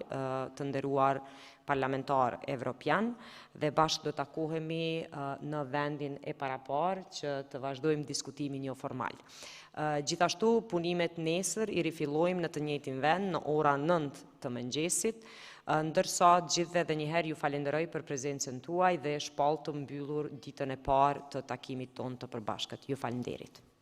të nderuar parlamentar evropian dhe bashkë do takohemi në vendin e parapar që të vazhdojmë diskutimin jo formal. Gjithashtu, punimet nesër i rifillojmë në të njëjtin vend në ora 9 të mëngjesit, ndërsa gjithëve dhe njëherë ju falenderoj për prezencën tuaj dhe shpall të mbyllur ditën e parë të takimit tonë të përbashkët. Ju falenderit.